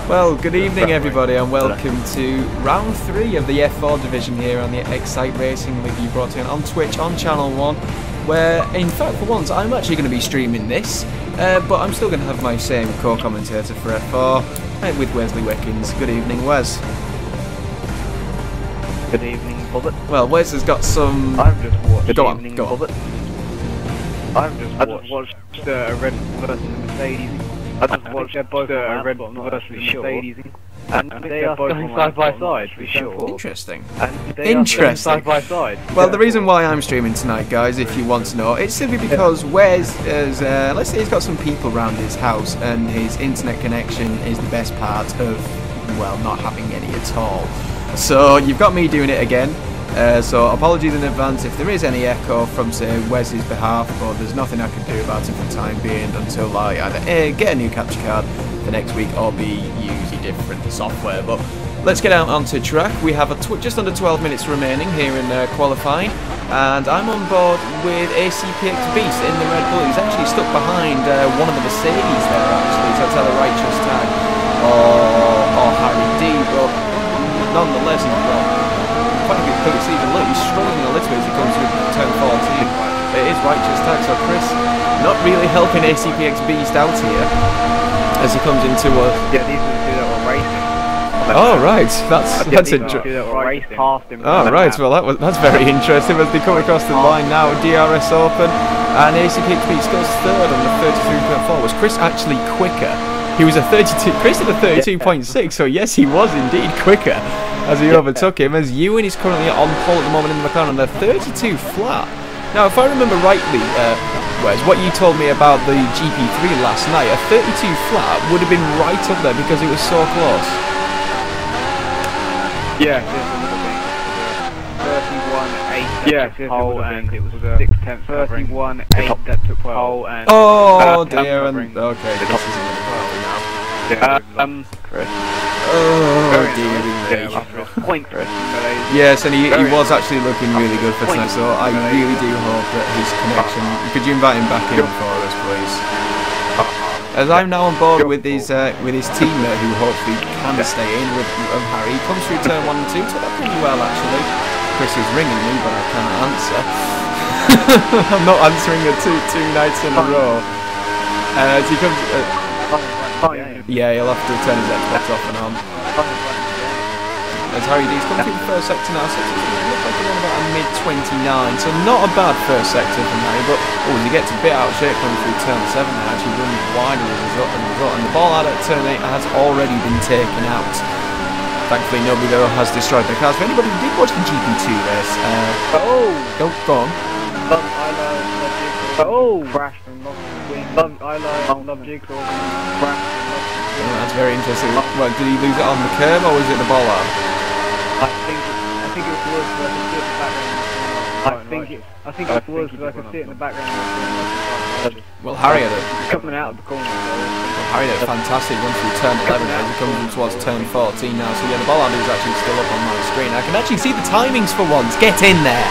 Well, good evening everybody and welcome to round 3 of the F4 Division here on the Excite Racing League, you brought in on Twitch on Channel 1, where in fact for once I'm actually going to be streaming this, but I'm still going to have my same co-commentator for F4 with Wesley Wickens. Good evening, Wes. Good evening, Bobbit. Well, Wes has got some... I've just watched... Go on, go on. Bobbit. I just watched a Red versus Mercedes. I just watched both a Red versus Mercedes. And they are going side by side, for sure. Interesting. Interesting. Side by side. Well, the reason why I'm streaming tonight, guys, if you want to know, it's simply because Wes is, let's say he's got some people around his house and his internet connection is the best part of, well, not having any at all. So you've got me doing it again. So apologies in advance if there is any echo from, say, Wes's behalf, but there's nothing I can do about it for the time being until I either get a new capture card for next week or B, use a different software. But let's get out onto track. We have just under 12 minutes remaining here in qualifying, and I'm on board with ACPX Beast in the Red Bull. He's actually stuck behind one of the Mercedes there, actually, so it's either Righteous Tag or Harry D, but nonetheless, you could see he's struggling a little bit as he comes with turn 14. It is Righteous Tag, so Chris not really helping ACPX Beast out here as he comes into a... Yeah, these are the two that were racing. Oh right, that's interesting. Oh right, well that's very interesting as they come across the line now. DRS open and ACPX Beast goes third on the 33.4. Was Chris actually quicker? He was a 32. Chris did a 32.6, so yes, he was indeed quicker as he overtook him. As Ewan is currently on pole at the moment in the McLaren, the 32 flat. Now, if I remember rightly, Wes, what you told me about the GP3 last night, a 32 flat would have been right up there because it was so close. Yeah, 31.8. Yeah, pole, and it was 6/10. 31.8 that took pole, and oh dear, and okay, this is in the pole now. Chris. Oh dear. Point, Chris. Yes, and he was actually looking really good for tonight, so I really do hope that his connection... Could you invite him back in for us, please? As I'm now on board with his teammate, who hopefully can stay in with Harry. He comes through turn 1 and 2, so that's pretty well actually. Chris is ringing me, but I can't answer. I'm not answering it two nights in a row. As he comes... yeah, he'll have to turn his Xbox off and on. As Harry D's coming through the first sector now, so it looks like he's on about a mid-29, so not a bad first sector from Harry, but as he gets a bit out of shape coming through turn 7 and actually runs wider as a result, and the ball out at turn 8 has already been taken out. Thankfully nobody though has destroyed the cars. For anybody who did watch the GP2 race, go on. Crashed and lost the wing. Love Jigsaw. Crashed and lost the wing. Oh, that's very interesting. Well, did he lose it on the curb or was it the ball out? I think it was because I could see it in the background. I think it was because I could see it in the background. Well, Harry had coming out of the corner. Harry had a fantastic run through turn 11 as he comes in towards turn 14 now. So yeah, the ball out is actually still up on my screen. I can actually see the timings for once. Get in there!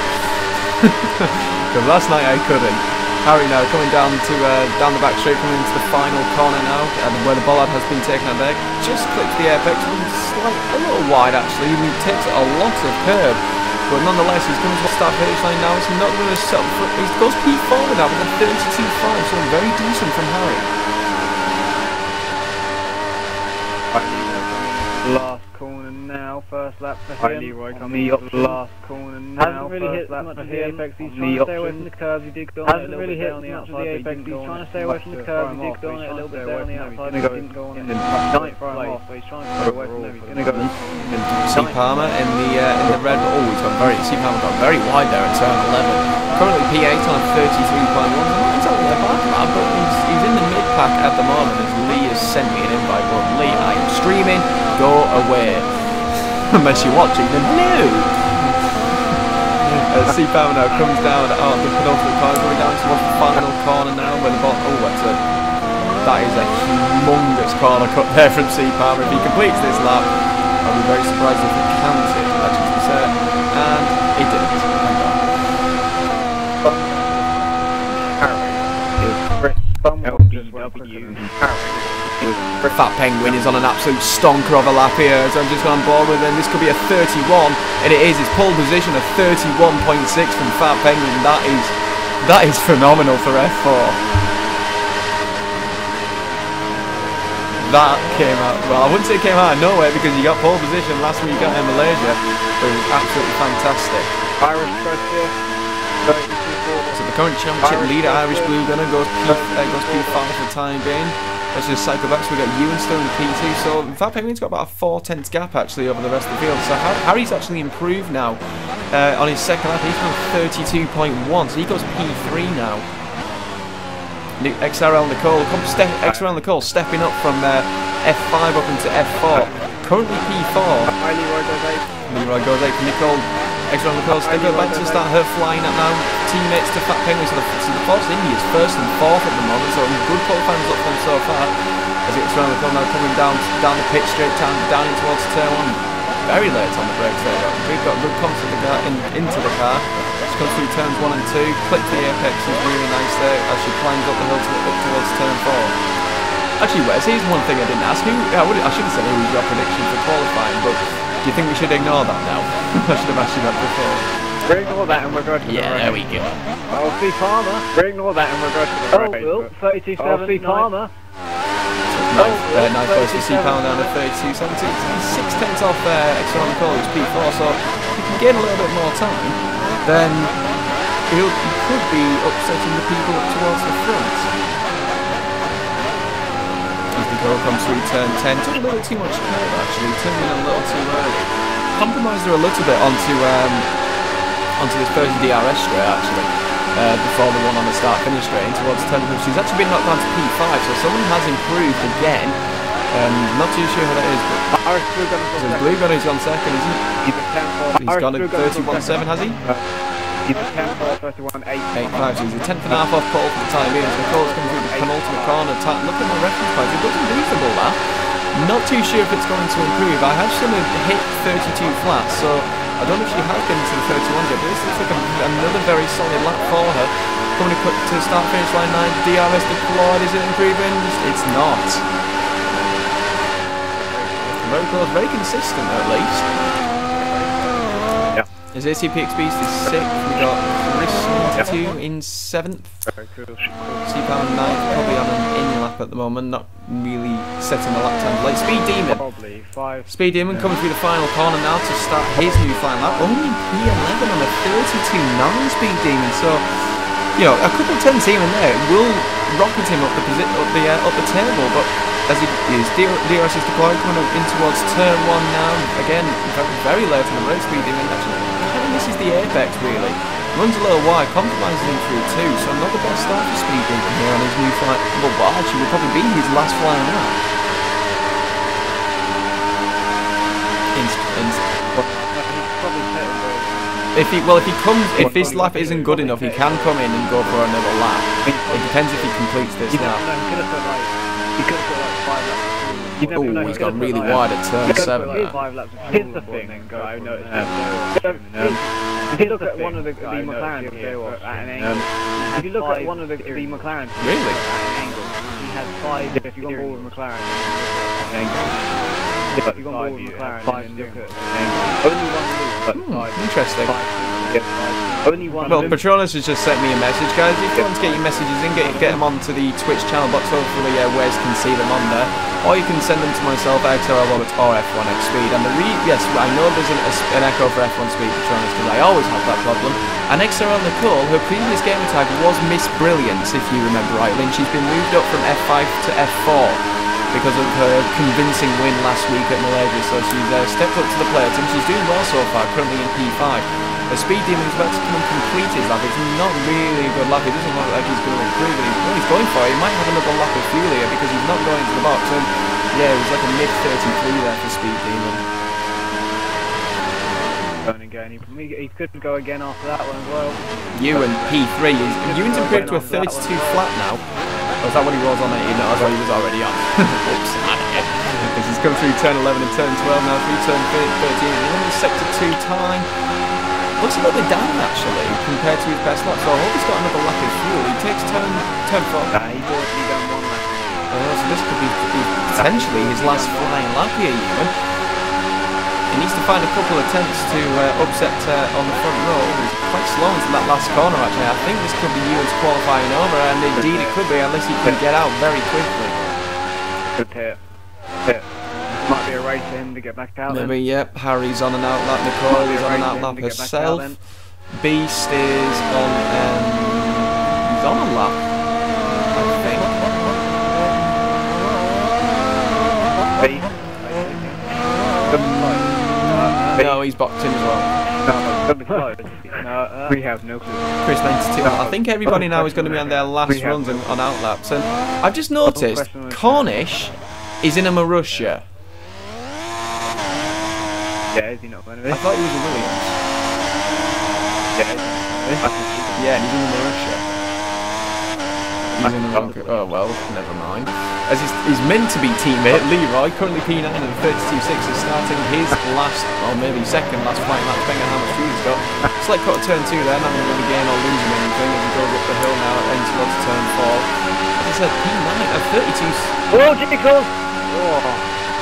Because last night I couldn't. Harry now coming down the back straight, coming into the final corner now, and where the bollard has been taken out there. Just clips the apex, a little wide actually. He takes a lot of curb, but nonetheless he's coming to the start finish line now. He's not going to settle for. He goes P4 now with a 32.5, so very decent from Harry. Last corner now, first lap for him. Leroy coming up. Last corner now. Hasn't really hit much of the apex. He's trying to stay away from the curves. He digged on it a little bit there on the outside. He's trying to stay away from the curves. He digged on it a little bit there on the outside. He didn't go on it. Ninth for him off, so he's trying to stay away from them. He's going to go. C Palmer in the red. Oh, he's got C Palmer got very wide there at turn 11. Currently P8 on 33.1. He's only a bad man, but he's in the mid pack at the moment. As Lee has sent me an invite, but Lee, I am streaming. Go away. Unless you're watching, then no! C Palmer now comes down out the penultimate corner, going down towards the final corner now, where the ball... Oh, that is a humongous corner cut there from C Palmer. If he completes this lap, I'll be very surprised if he counts it, actually, and he didn't. Thank God. W. Fat Penguin is on an absolute stonker of a lap here, so I'm just on board with him. This could be a 31, and it is. It's pole position of 31.6 from Fat Penguin. That is phenomenal for F4. That came out, well, I wouldn't say it came out of nowhere because you got pole position last week in Malaysia, but it was absolutely fantastic. Irish first here. So the current championship leader, Irish Blue Gunner, goes P5 for the time being. Let's just cycle back, so we've got Ewan still in P2, so Fat Penguin's got about a 4/10 gap actually over the rest of the field. So Harry's actually improved now on his second lap. He's on 32.1, so he goes P3 now. XRL Nicole, XRL Nicole stepping up from F5 up into F4. Currently P4. Leroy goes 8 for Nicole. XRL Nicole still goes back to start her flying up now. Teammates to Fat Penguin. So the Force India is first and fourth at the moment. So good qualifying up from so far. As XRL Nicole now coming down the pitch straight down in towards turn 1. Very late on the brakes there. We've got good comfort into the car. She comes through turns 1 and 2, click the apex is really nice there as she climbs up the hill up towards turn 4. Actually, Wes, here's one thing I didn't ask. I should have said who was your prediction for qualifying, but do you think we should ignore that now? I should have asked you that before. We'll ignore that and we'll go to the right. There we go. I'll see Palmer. We'll ignore that and we'll go to the right. Oh, 32.7. I'll see Palmer. Ninth place to C Palmer down to 32.17. He's 6/10 off XRL Nicole, who's P4, so if he can gain a little bit more time, then he could be upsetting the people up towards the front. As Nicole comes through turn 10, took a little too much curve actually, turned in a little too early. Compromised her a little bit onto this first DRS straight actually, before the one on the start-finish straight in towards turn 2. She's actually been knocked down to P5, so someone has improved again. Not too sure who that is, but Blue Gunner's on second, isn't he? He's gone at 31.7, has he? He's a 10.4, 31.85. 8.5, so he's a 10th and a half off pole for the time being. So Nicole's coming through the penultimate corner. Look at my reference points, it looks reasonable that. Not too sure if it's going to improve. I have seen her hit 32 flat, so I don't know if she has been to the 31s yet, but this looks like another very solid lap for her. Coming quick to the start-finish line 9, DRS deployed, is it improving? It's not. Very close, very consistent at least. Yeah. As ACPXB is 6th, we got Chris 2 in 7th. Very cool. C-Power 9th, probably on an in lap at the moment, not really setting the lap time. Like Speed Demon. Probably 5. Speed Demon coming through the final corner now to start his new final lap. Only P11 on a 32.9 Speed Demon, so you know, a couple of tenths here and there will rocket him up the table, but as he is, DRS is deployed coming up in towards turn 1 now. Again, very late on the road. Speed Demon actually kind of misses the apex really. Runs a little wide, compromises him through 2, so not the best start for Speed Demon here on his new flight. Well, actually will probably be his last flying lap. If this lap isn't good enough, he can come in and go for another lap. It depends if he completes this now. He could have put like 5 laps. Oh, he's gone really wide at turn 7. Here's the thing. I noticed. If you look at one of the McLarens here at an angle, if you look at one of the McLarens really at an angle, he has 5. If you go on board with McLaren, if you go on board with McLaren, 5 look at only one loop. Interesting. Only one. Well, Patronus has just sent me a message, guys. If you want to get your messages in, get them onto the Twitch channel box. Hopefully, Wes can see them on there, or you can send them to myself, XRL Roberts or F1X Speed. And yes, I know there's an echo for F1 Speed, Patronus, because I always have that problem. And XRL Nicole, her previous gamer tag was Miss Brilliance, if you remember rightly, and she's been moved up from F5 to F4 because of her convincing win last week at Malaysia. So she's stepped up to the plate, and she's doing well so far, currently in P5. The Speed Demon is about to come and complete his lap. It's not really a good lap. It doesn't look like he's going to improve it. What he's going for, he might have another lap of fuel here because he's not going to the box. And yeah, it was like a mid-33 there for Speed Demon. He could go again after that one as well. Ewan P3. Ewan's improved to a 32 flat now. Or is that what he was on 18? No, that's what he was already on. Oops, because he's come through turn 11 and turn 12 now, through turn 13. He's in sector 2 time. Looks a little bit down actually compared to his best lap, so I hope he's got another lap of fuel. He takes turn 4. He's already done one lap. so this could be potentially his last flying lap here, Ewan. He needs to find a couple of attempts to upset on the front row. He's quite slow into that last corner, actually. I think this could be Ewan's qualifying over, and indeed it could be, unless he can get out very quickly. Good hit. Might be a race for him to get back out. Maybe, yep. Harry's on an out lap. Nicole is on an out lap herself. Beast is on. He's on a lap, I think. No, he's boxed in as well. No, we have no clue. Chris 92. I think everybody now is going to be on their last runs on outlaps. And I've just noticed Cornish is in a Marussia. Yeah, is he not one of it? I thought he was a Williams. Yeah, and he's in the Marussia. He's in the wrong. Oh well, never mind. As he's meant to be teammate Leroy, currently P9 and 32.6 is starting his last, or maybe second last flight lap, depending on how much fuel he's got. Slight cut of turn 2 there, not going to really gain or losing anything as he goes up the hill now and towards turn 4. As I said, P9 at 32. Oh, Jiggles!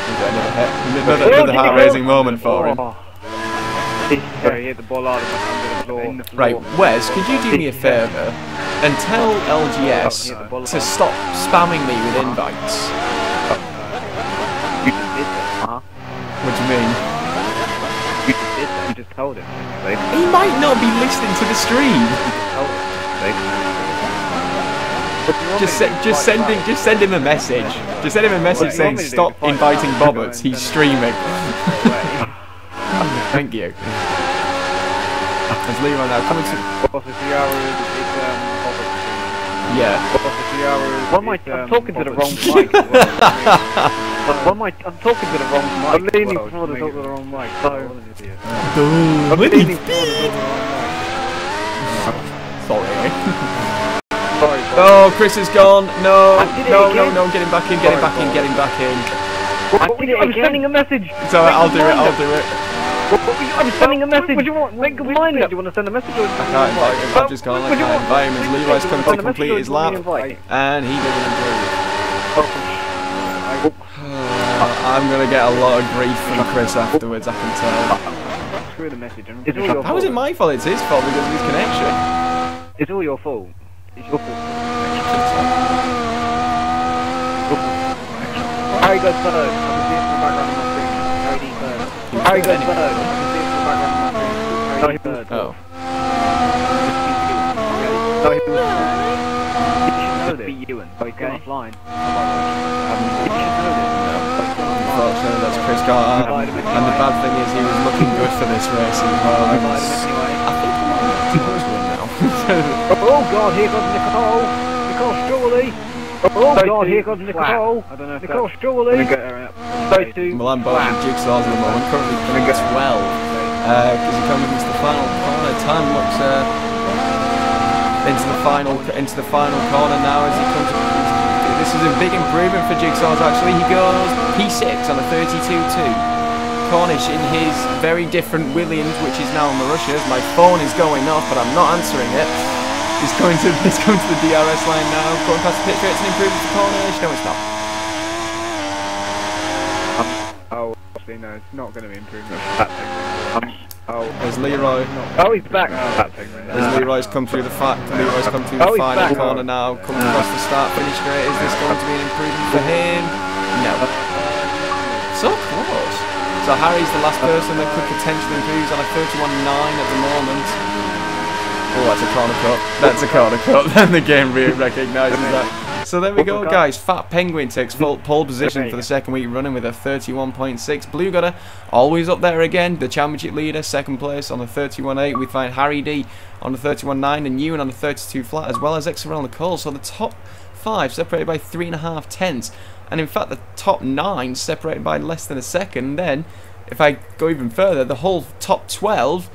Another heart-raising moment for him. He hit the ball out of the floor. Right, Wes, could you do me a favour and tell LGS to stop spamming me with invites? You just did that. What do you mean? You just did that. You just told him. He might not be listening to the stream. Just send him a message. Just send him a message saying stop inviting Bobberts. He's streaming. Thank you. There's Leroy now coming to. Yeah. I'm talking to the wrong mic. I'm talking to the wrong mic. I'm leaning forward to talk to the wrong mic. I'm leaning forward to the wrong mic. Sorry. Oh, Chris is gone. No, get him back in, get him back in, get him back in. I'm sending a message. So I'll do it. I'm sending a message. What do you want? Make a mind up. Do you want to send a message? I can't invite him. I've just gone. I can't invite him as Leroy's come to complete his lap, and he didn't improve. I'm gonna get a lot of grief from Chris afterwards. I can tell. Screw the message. How is it my fault? It's his fault because of his connection. It's all your fault. It's your fault. Harry goes third. I can see it from the background of my screen. Harry D third. Harry goes third. I can see it from the background of my screen. Harry D third. Oh. No, he was third. You should know this. Be Ewan. He's gone offline. You should know this. Unfortunately, that's Chris Carter. And the bad thing is he was looking good for this race as well. I think he might have to win now. Oh God, here comes Nicole. Nicole Strawley. Oh God, here comes Nicole. I don't know if Nicole Strawley. Well, I'm both with Jigsaws at the moment. Currently going to get 12. Because he comes into the final corner. Time looks into the final corner now as he comes. This is a big improvement for Jigsaws actually. He goes P6 on a 32.2. Cornish in his very different Williams, which is now Marussia's. My phone is going off, but I'm not answering it. He's going to the DRS line now. Going past the pit straight, it's an improvement for Cornish. No, it's not. Oh, actually, no, it's not going to be improvement. There's Leroy. Oh, he's back. There's Leroy's come through the final corner now. Coming across the start finish straight. Is this going to be an improvement for him? No. So close. So Harry's the last person that could potentially improve. He's on a 31.9 at the moment. Oh, that's a corner cut. That's a corner cut. Then the game recognises that. So there we go, guys. Fat Penguin takes pole position for the second week running with a 31.6. Blue Gutter always up there again. The championship leader, second place on the 31.8. We find Harry D on the 31.9 and Ewan on the 32 flat, as well as XRL Nicole. So the top 5 separated by 3.5 tenths. And in fact, the top 9 separated by less than a second. Then, if I go even further, the whole top 12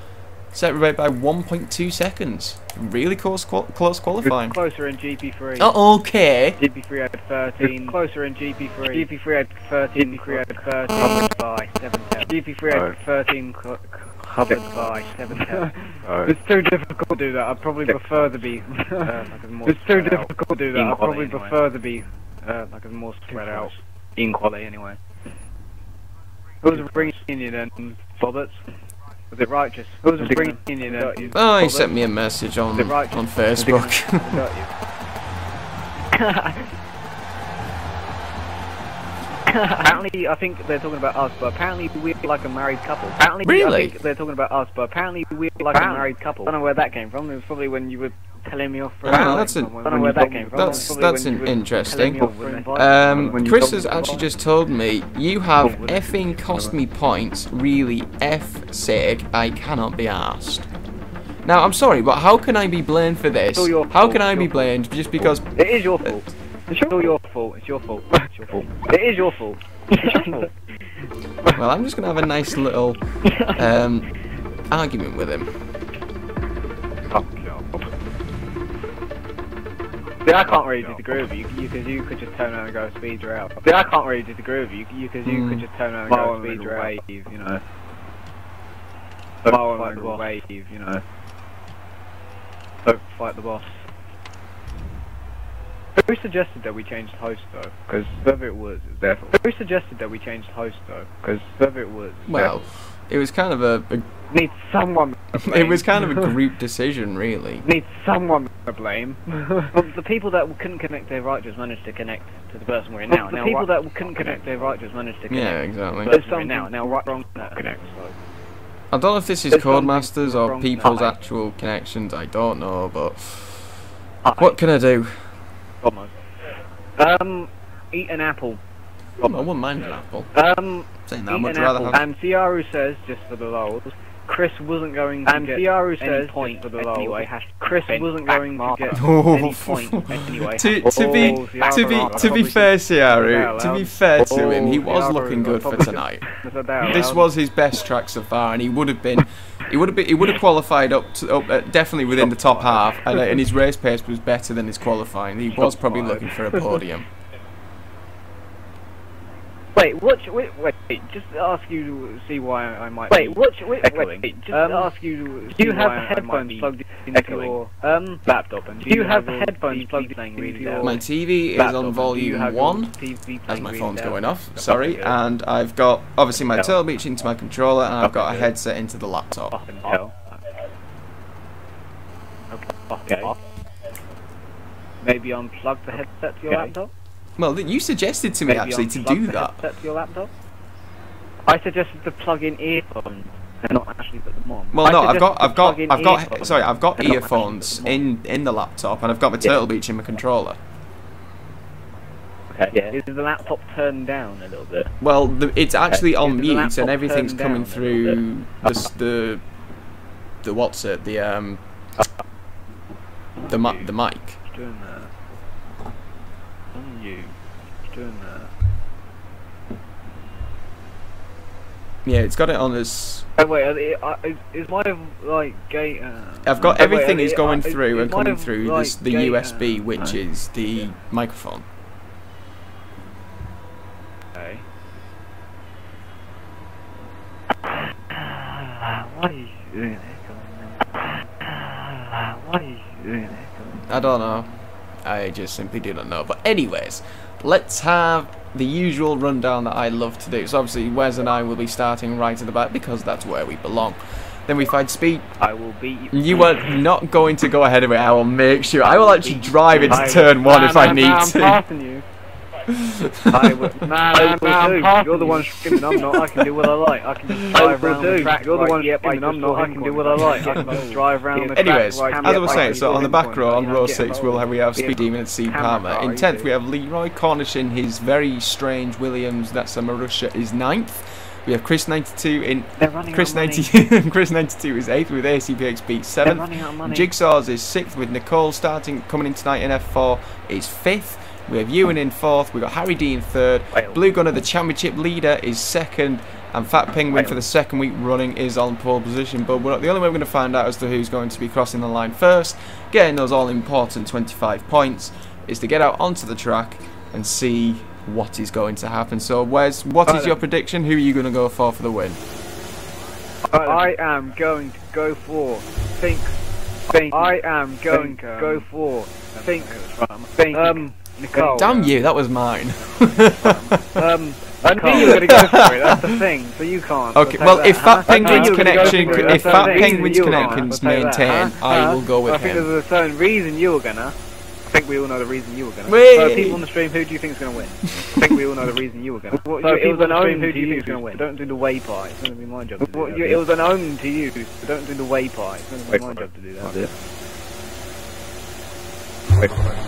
separated by 1.2 seconds. Really close qualifying. It's closer in GP3. Oh, okay. GP3 had 13. It's closer in GP3. GP3 had 13. GP3 had 13 by 7 tenths. GP3 had 13 covered by 7 tenths. It's too difficult to do that. I'd probably prefer to be. It's too difficult to do that. I'd probably prefer to be. like a more spread out in quality anyway. Who was bringing you then, Bobbits? Was it Righteous? Who was bringing you then? Oh, he sent me a message on Facebook. Apparently, I think they're talking about us, but apparently we're like a married couple. Apparently, really? I think they're talking about us, but apparently we're like a married couple. I don't know where that came from. It was probably when you were telling me off for that's interesting. Chris has actually just told me, you have effing cost me points, really F sake, I cannot be arsed. Now, I'm sorry, but how can I be blamed for this? How can I be blamed just because... It is your fault. It's your fault. It's your fault. It's your fault. It is your fault. It's your fault. Well, I'm just going to have a nice little argument with him. See, I can't really disagree with you because you could just turn around and go speed her out. See, I can't really disagree with you because you could just turn around and go speed her out, you know. Don't fight the boss, you know. Don't fight the boss. Who suggested that we changed host though? Because whoever it was their fault. Who suggested that we changed host though? Because whoever it was. Well, it was kind of a need someone. It was kind of a group decision, really. Need someone to blame. Well, the people that couldn't connect their right just managed to connect to the person we're in now. The people that couldn't connect their right just managed to connect. Yeah, exactly. There's some now right wrong connect. So. I don't know if this is Codemasters or people's actual connections. I don't know, but what can I do? Eat an apple. I wouldn't mind an apple. Saying that, much rather have... And Ciaru says, just for the lols, Chris wasn't going to get any point for the lols. Anyway, Chris wasn't going to get any point anyway. To be fair, Ciaru, to be fair to him, he was looking good for tonight. This was his best track so far, and he would have qualified up definitely within the top half, and his race pace was better than his qualifying. He was probably looking for a podium. Wait, just to ask you to see why I might be echoing. Just to ask you to see why I might be plugged into your laptop, and do you have headphones plugged into your My TV is on volume 1, as my phone's going off, sorry, and I've got, obviously, my Turtle Beach into my controller, and I've got a headset into the laptop. Okay. Maybe unplug the headset to your laptop? Well, you suggested to me actually to do that. To your laptop? I suggested to plug in earphones and not actually put them on. Well, no, I've got earphones in the laptop, and I've got my Turtle Beach in my controller. Okay. Yeah. Is the laptop turned down a little bit? Well, it's actually on mute, and everything's coming through the what's it? The mic. Doing that. Doing that. Yeah, it's got it on as. Oh wait, is my gate? I've got everything is going through and coming through the USB, which is the microphone. Okay. Why are you doing it? Why are you doing it? I don't know. I just simply do not know. But anyways, let's have the usual rundown that I love to do. So obviously Wes and I will be starting right at the back because that's where we belong. Then we find Speed. I will beat you. You are not going to go ahead of it. I will make sure. I will actually drive into turn 1 if I need to. I'm passing you. I will do. You're the one screaming, I'm not. I can do what I like. I can just drive around the track. You're the one screaming, I'm not. I can do what I like. I can just drive around the track. Anyways, as I was saying, so on the back row, on row 6, we have Speed Demon and C Palmer. In 10th, we have Leroy Cornish in his very strange Williams. That's a Marussia is 9th. We have Chris 92 in Chris 92 is 8th with ACPXB 7th. Jigsaw's is 6th with Nicole coming in tonight in F4 is 5th. We have Ewan in 4th, we've got Harry D in 3rd, Blue Gunner, the championship leader, is 2nd, and Fat Penguin for the 2nd week running is on pole position. But the only way we're going to find out as to who's going to be crossing the line first, getting those all-important 25 points, is to get out onto the track and see what is going to happen. So Wes, what is your prediction? Who are you going to go for the win? I am going to go for I am going to go for Nicole. Damn you, that was mine. I knew you were going to go for it, that's the thing, so you can't. Okay, well, if Fat Penguin's connection is maintained, I will go with him. I think there's a certain reason you were gonna. I think we all know the reason you were gonna. So people on the stream, who do you think is gonna win? I think we all know the reason you were gonna. So it was an omen to you, who's gonna win? Don't do the way part, it's gonna be my job to do that. It was an omen to you, so don't do the way part, it's gonna be my job to do that. Wait for it.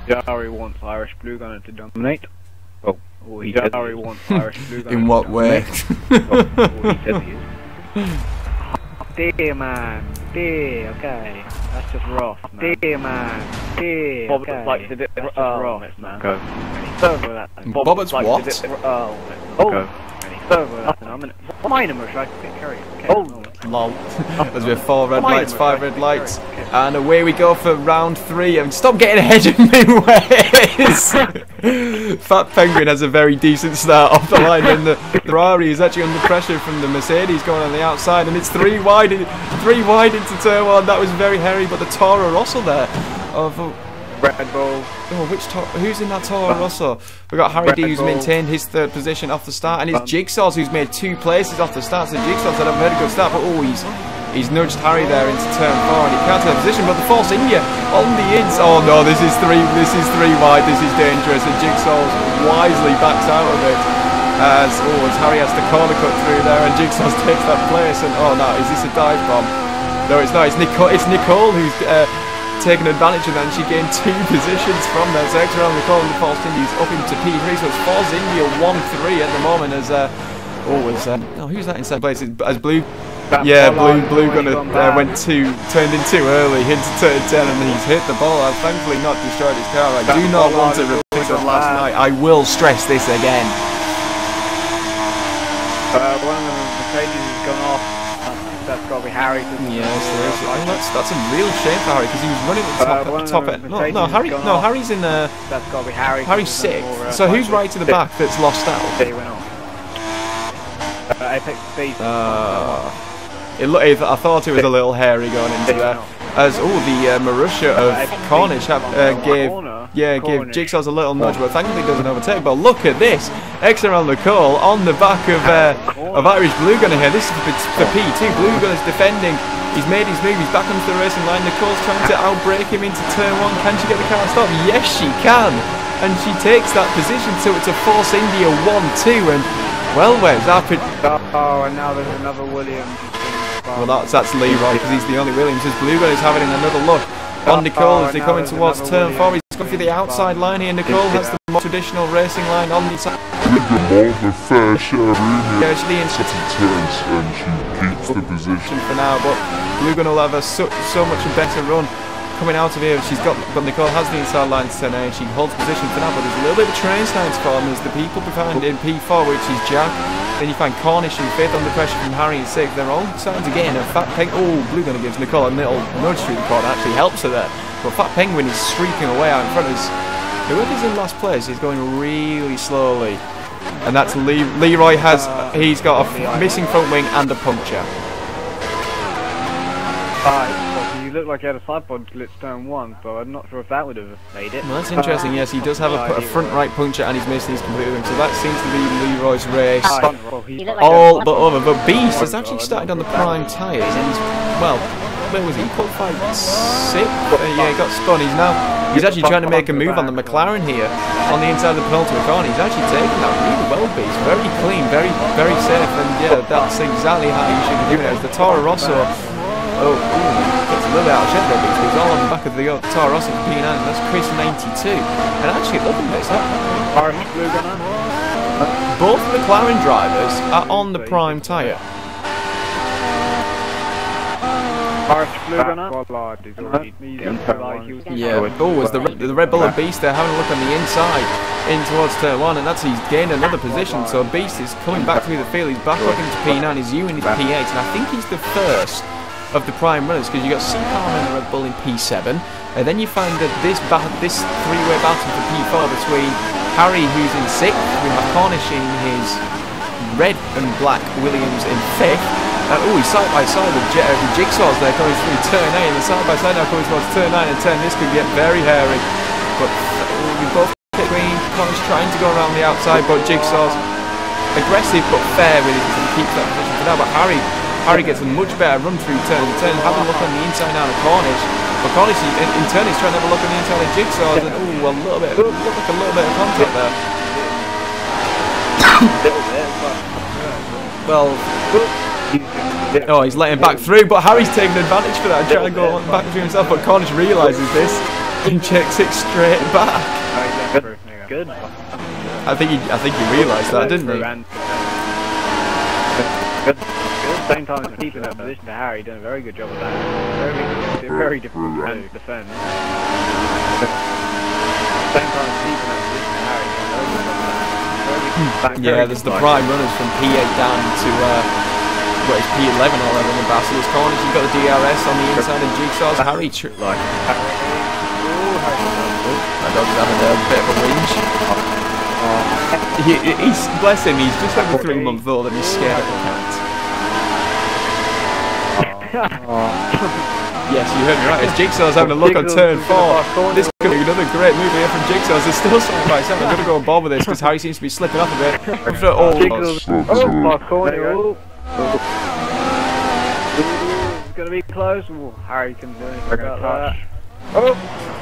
Jari wants Irish Blue Gunner to dominate. Oh, Jari wants Irish Blue Gunner. In what way? He says he is. Dear man, dear, okay. That's just Ross, man. Dear man, dear, Bob okay. Like to do it. That's Ross, man. Go. Over that. Bobbert's like what? Oh. Over that. I'm in. Mine am I can carry it. Okay. Oh. Lol. As we have 4 red lights, 5 red lights, and away we go for round 3. And stop getting ahead of me, Wes! Fat Penguin has a very decent start off the line, and the Ferrari is actually under pressure from the Mercedes going on the outside, and it's 3 wide into turn 1. That was very hairy, but the Toro Rosso there of Red Bull. Oh, who's in that Toro Rosso? We've got Harry D, who's maintained his 3rd position off the start, and it's Jigsaw's who's made 2 places off the start. So Jigsaw's had a very good start, but oh, he's nudged Harry there into turn 4, and he can't take a position. But the Force India on the ins. Oh no, this is 3 wide. This is dangerous, and Jigsaw's wisely backs out of it. As Harry has the corner cut through there, and Jigsaw's takes that place. And oh no, is this a dive bomb? No, it's not. It's Nicole who's taken advantage of that, and she gained 2 positions from there. So XRL Nicole and the Force Indies up into P3, so it's Force India 1-3 at the moment as who's that in 2nd place? As Blue Blue Gunner turned in too early into turn 10, and he's hit the ball. I've thankfully not destroyed his car. I do not want to repeat of last night. I will stress this again. One of the Mercedes has gone off. That's got to be Harry. Yes, that's a real shame for Harry, because he was running at the top end. Harry's in the. That's got to be Harry. Harry's 6th. So who's right to the back that's lost out? He went off. Apex Beast. I thought it was a little hairy going into there. As the Marussia of Cornish gave Jigsaw's a little nudge, but thankfully doesn't overtake. But look at this, XRL Nicole on the back of Irish Blue Gunner here. This is for P2. Blue Gunner's defending. He's made his move. He's back onto the racing line. Nicole's trying to outbrake him into turn 1. Can she get the car stopped? Yes, she can, and she takes that position. So it's a Force India 1-2, and well, where's that? Oh, and now there's another Williams. Well, that's Leroy, because he's the only Williams. As Blue Gunner is having another look on Nicole as they come in towards turn 4. He's going through the outside line here. Nicole has the more traditional racing line on the side. The fair share Actually, and she keeps the position for now, but Blue Gunner will have so much a better run coming out of here. But Nicole has the inside line to turn A, and she holds position for now. But there's a little bit of train signs for him as the people behind in P4, which is Jack. Then you find Cornish in 5th under pressure from Harry in 6th. They're all signs again of Fat Penguin. Oh, Blue Gunner gives Nicole a little nudge through the corner, actually helps her there. But Fat Penguin is streaking away out in front of us. Whoever's in last place is going really slowly. And that's Leroy he's got a missing front wing and a puncture. You look like you had a side pod glitch turn 1, so I'm not sure if that would have made it. Well, that's interesting. Yes, he does have a front right puncture, and he's missing his completely. So that seems to be Leroy's race. All but over. But Beast has actually started on the prime tyres, and well, where was he? Qualified 6th. Yeah, he got spun. He's actually trying to make a move on the McLaren here on the inside of the penultimate corner. He's actually taking that really well, Beast. Very clean, very safe, and yeah, that's exactly how you should be doing it. As the Toro Rosso. Gets a little bit out of shape there, because he's all on the back of the Toro Rosso P9, and that's Chris 92. And actually, look at this. Both McLaren drivers are on the prime tyre. Yeah, as the Red Bull of Beast, they're having a look on the inside in towards turn 1, and he's gained another position. So Beast is coming back through the field. He's back up into P9. He's in his P8, and I think he's the first of the prime runners, because you got C Palmer and the Red Bull in P7, and then you find that this 3-way battle for P4 between Harry, who's in 6th, we have Cornish in his red and black Williams in 5th, Oh, he's side by side with Jigsaw's there coming through turn 8, and the side by side now coming towards turn 9 and 10. This could get very hairy. But we both get green. Connor's trying to go around the outside, but Jigsaw's aggressive but fair with it to keep that position for now. But Harry gets a much better run through turn and 10, having a look on the inside now of Cornish. But Cornish in turn is trying to have a look on the inside of Jigsaw's, and ooh, a little bit, looked like a little bit of contact there. Well. Oh, he's letting back through, but Harry's taking advantage for that, trying to go back through himself. But Cornish realises this and checks it straight back. Good. I think he realised that, didn't he? Good. Same time as keeping that position to Harry, doing a very good job of that. Very difficult to defend. Same time as keeping that position to Harry, doing a very good job of that. Yeah, there's the prime runners from P8 down to what is P11 or 11 in Basild's Cornish. You've got the DRS on the inside and Jigsaw's Harry. Like My dog's having a bit of a whinge. He's bless him. He's just over 3 months old and he's scared of the cat. Yes, you heard me right. As Jigsaw's having a look on turn 4. This could be another great move here from Jigsaw's. They're still side by side. I'm going to go on board with this because Harry seems to be slipping off a bit. It's going to be close. Ooh, Harry can do anything about that. Oh,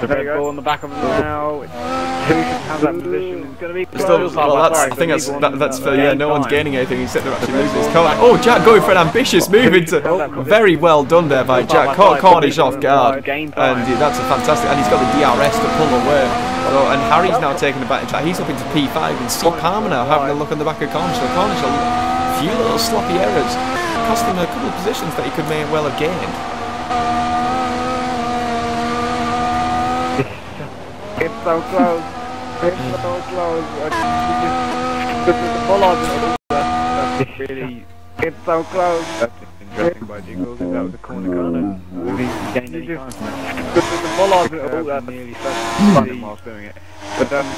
there you go. On the back of him now. Who should have that position? It's going to be close. I think that's for, yeah, no one's gaining anything except they're actually losing his car. Oh, Jack going for an ambitious move into. Very well done there by Jack. Caught Cornish off guard. And that's a fantastic. And he's got the DRS to pull away. So, and Harry's now taking advantage. He's up into P5 and Steve Palmer now having a look on the back of Cornish. So Cornish, a few little sloppy errors, cost him a couple of positions that he could may well have gained. It's so close. It's so close. The follow-up. That's really. It's so close. That's interesting by Jiggles. If that was a corner corner, would he gain any time? The follow-up. Oh, that's nearly funny whilst doing it. But that's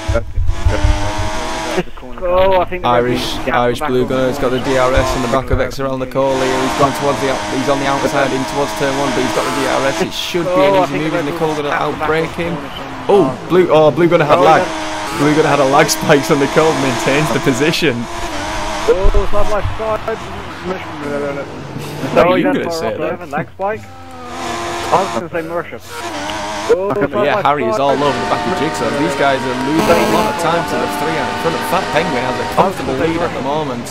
I think Irish Blue Gunner's got the DRS on the back of XRL Nicole here. He's gone towards he's on the outside in towards turn 1, but he's got the DRS. It should be an easy move. Nicole going to outbreak him. Oh, Blue Gunner had lag. Blue Gunner had a lag spike, so Nicole maintains the position. Oh, side by side. No, you're going to say that. Lag spike? I was going to say Mercia. But yeah, Harry is all over the back of Jigsaw. These guys are losing a lot of time to the 3 out in front of Fat Penguin has a comfortable lead at the moment.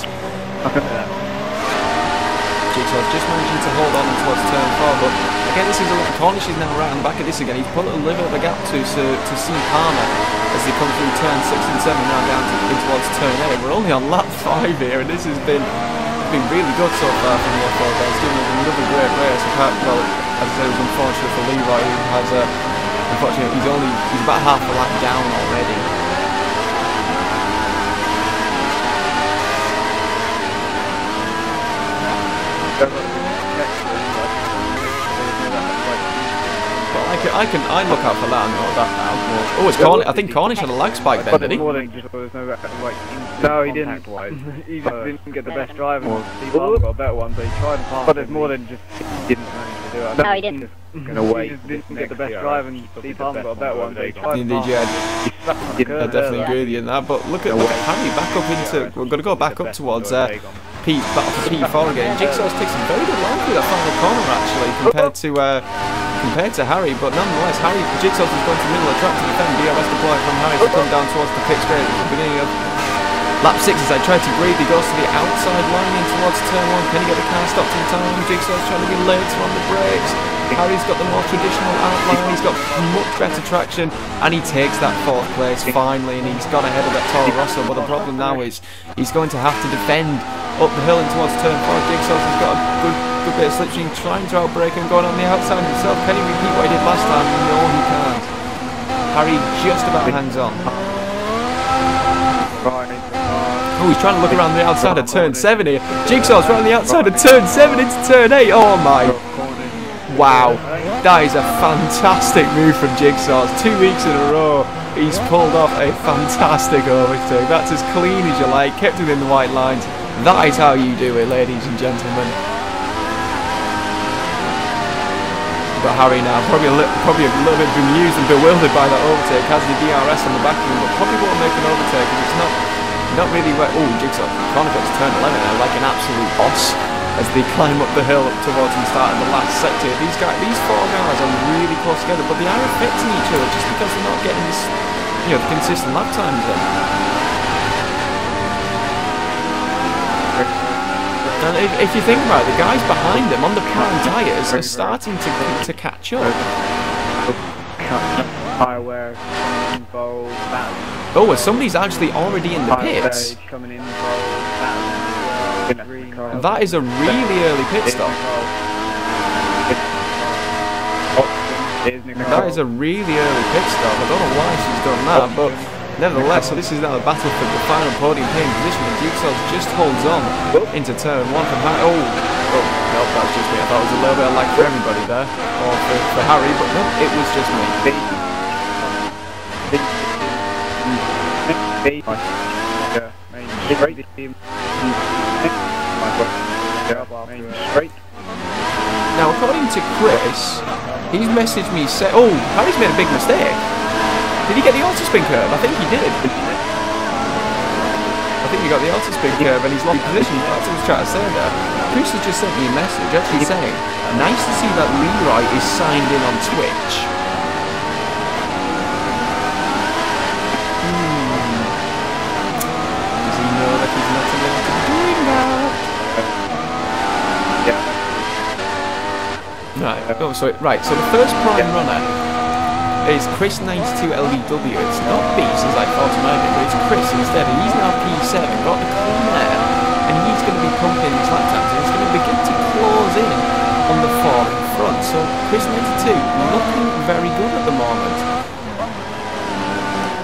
Jigsaw's just managing to hold on towards turn 4, but again this is a look. Cornish is now right on the back of this again. He's put a little bit of a gap to see Palmer as they come through turn 6 and 7 now down in towards turn 8. We're only on lap 5 here, and this has been really good so far from the F4 guys, giving us another great race. Well, as I said, it was unfortunate for Leroy, who has unfortunately he's about half a lap down already. I look out for that and know that now. Oh, it's Cornish. I think Cornish had a lag spike then, did he? No, he didn't. He just didn't get the best drive. Steve Palmer got a better one, but he tried and passed. But there's more than just he didn't manage to do it. No, he didn't. He just didn't get the best drive, and Steve Palmer got a better one, but he tried and passed. I definitely agree with you in that. But look at Harry back up into. We're going to go back up towards battle for P4 again. Jigsaw's takes some very good line through that final corner actually compared to Harry, but nonetheless, Jigsaw's is going to the middle of the track to defend. DRS deployed from Harry to come down towards the pit straight at the beginning of lap 6 as I try to breathe. He goes to the outside line in towards turn 1. Can he get the car stopped in time? Jigsaw's trying to be later on the brakes. Harry's got the more traditional outline, he's got much better traction, and he takes that 4th place finally, and he's gone ahead of that Toro Rosso. But the problem now is he's going to have to defend up the hill and towards turn 4. Jigsaw's has got a good bit of slipstream, trying to outbreak and going on the outside himself. Can he repeat what he did last time? No, he can't. Harry just about hangs on. Oh, he's trying to look around the outside of turn 7 here. Jigsaw's right on the outside of turn 7 into turn 8. Oh my. Wow. That is a fantastic move from Jigsaw's. 2 weeks in a row, he's pulled off a fantastic overtake. That's as clean as you like, kept within the white lines. That is how you do it, ladies and gentlemen. But Harry now probably a little bit bemused and bewildered by that overtake. Has the DRS on the back of him, but probably won't make an overtake because it's not really where. Oh, Jigsaw Chronicles turn 11 now like an absolute boss as they climb up the hill up towards the start of the last sector. These four guys are really close together, but they are affecting each other just because they're not getting this, the consistent lap times in. And if you think about it, the guys behind them on the prime tyres are starting to catch up. Oh, well, somebody's actually already in the pits. That is a really early pit stop. That is a really early pit stop. I don't know why she's done that, but nevertheless, so this is now the battle for the final podium paying position, and Jigsaw just holds on into turn 1 from Harry. Oh, no, that's just me. I thought it was a little bit of lag for everybody there, or for Harry, but no, it was just me. Now, according to Chris, he's messaged me saying, oh, Harry's made a big mistake. Did he get the auto-spin curve? I think he did. I think he got the auto-spin curve and he's lost position. That's what I was trying to say there. Chris has just sent me a message actually saying, nice to see that Leroy is signed in on Twitch. Does he know that he's not allowed to be doing that? Right, oh, so the first prime runner is Chris92LDW. It's not Beast as I thought it might be, but it's Chris instead. And he's now P7, got the clean air, and he's going to be pumping his lap times, and he's going to begin to close in on the 4 in front. So Chris92 looking very good at the moment.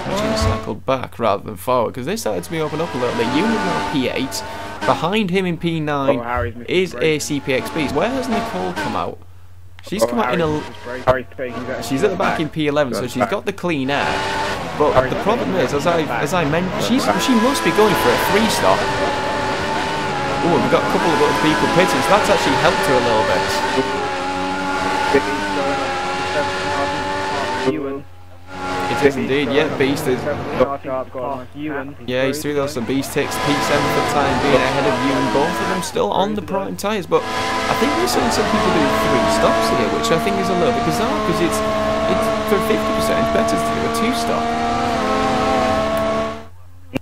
Actually cycled back rather than forward because they started to be open up a little bit. Ewan now P8. Behind him in P9 is ACPXB. Where has Nicole come out? She's come out in a. She's at the back in P11, so she's got the clean air. But the problem is, as I mentioned, she must be going for a 3-stop. Oh, we've got a couple of other people pitting, so that's actually helped her a little bit. It is indeed, yeah, Beast is. Yeah, he's through those, so Beast takes P7 for the time being ahead of you, and both of them still on the prime tyres. But I think we're seeing some people do 3 stops here, which I think is a little bit bizarre because it's for 50% it's better to do a 2-stop.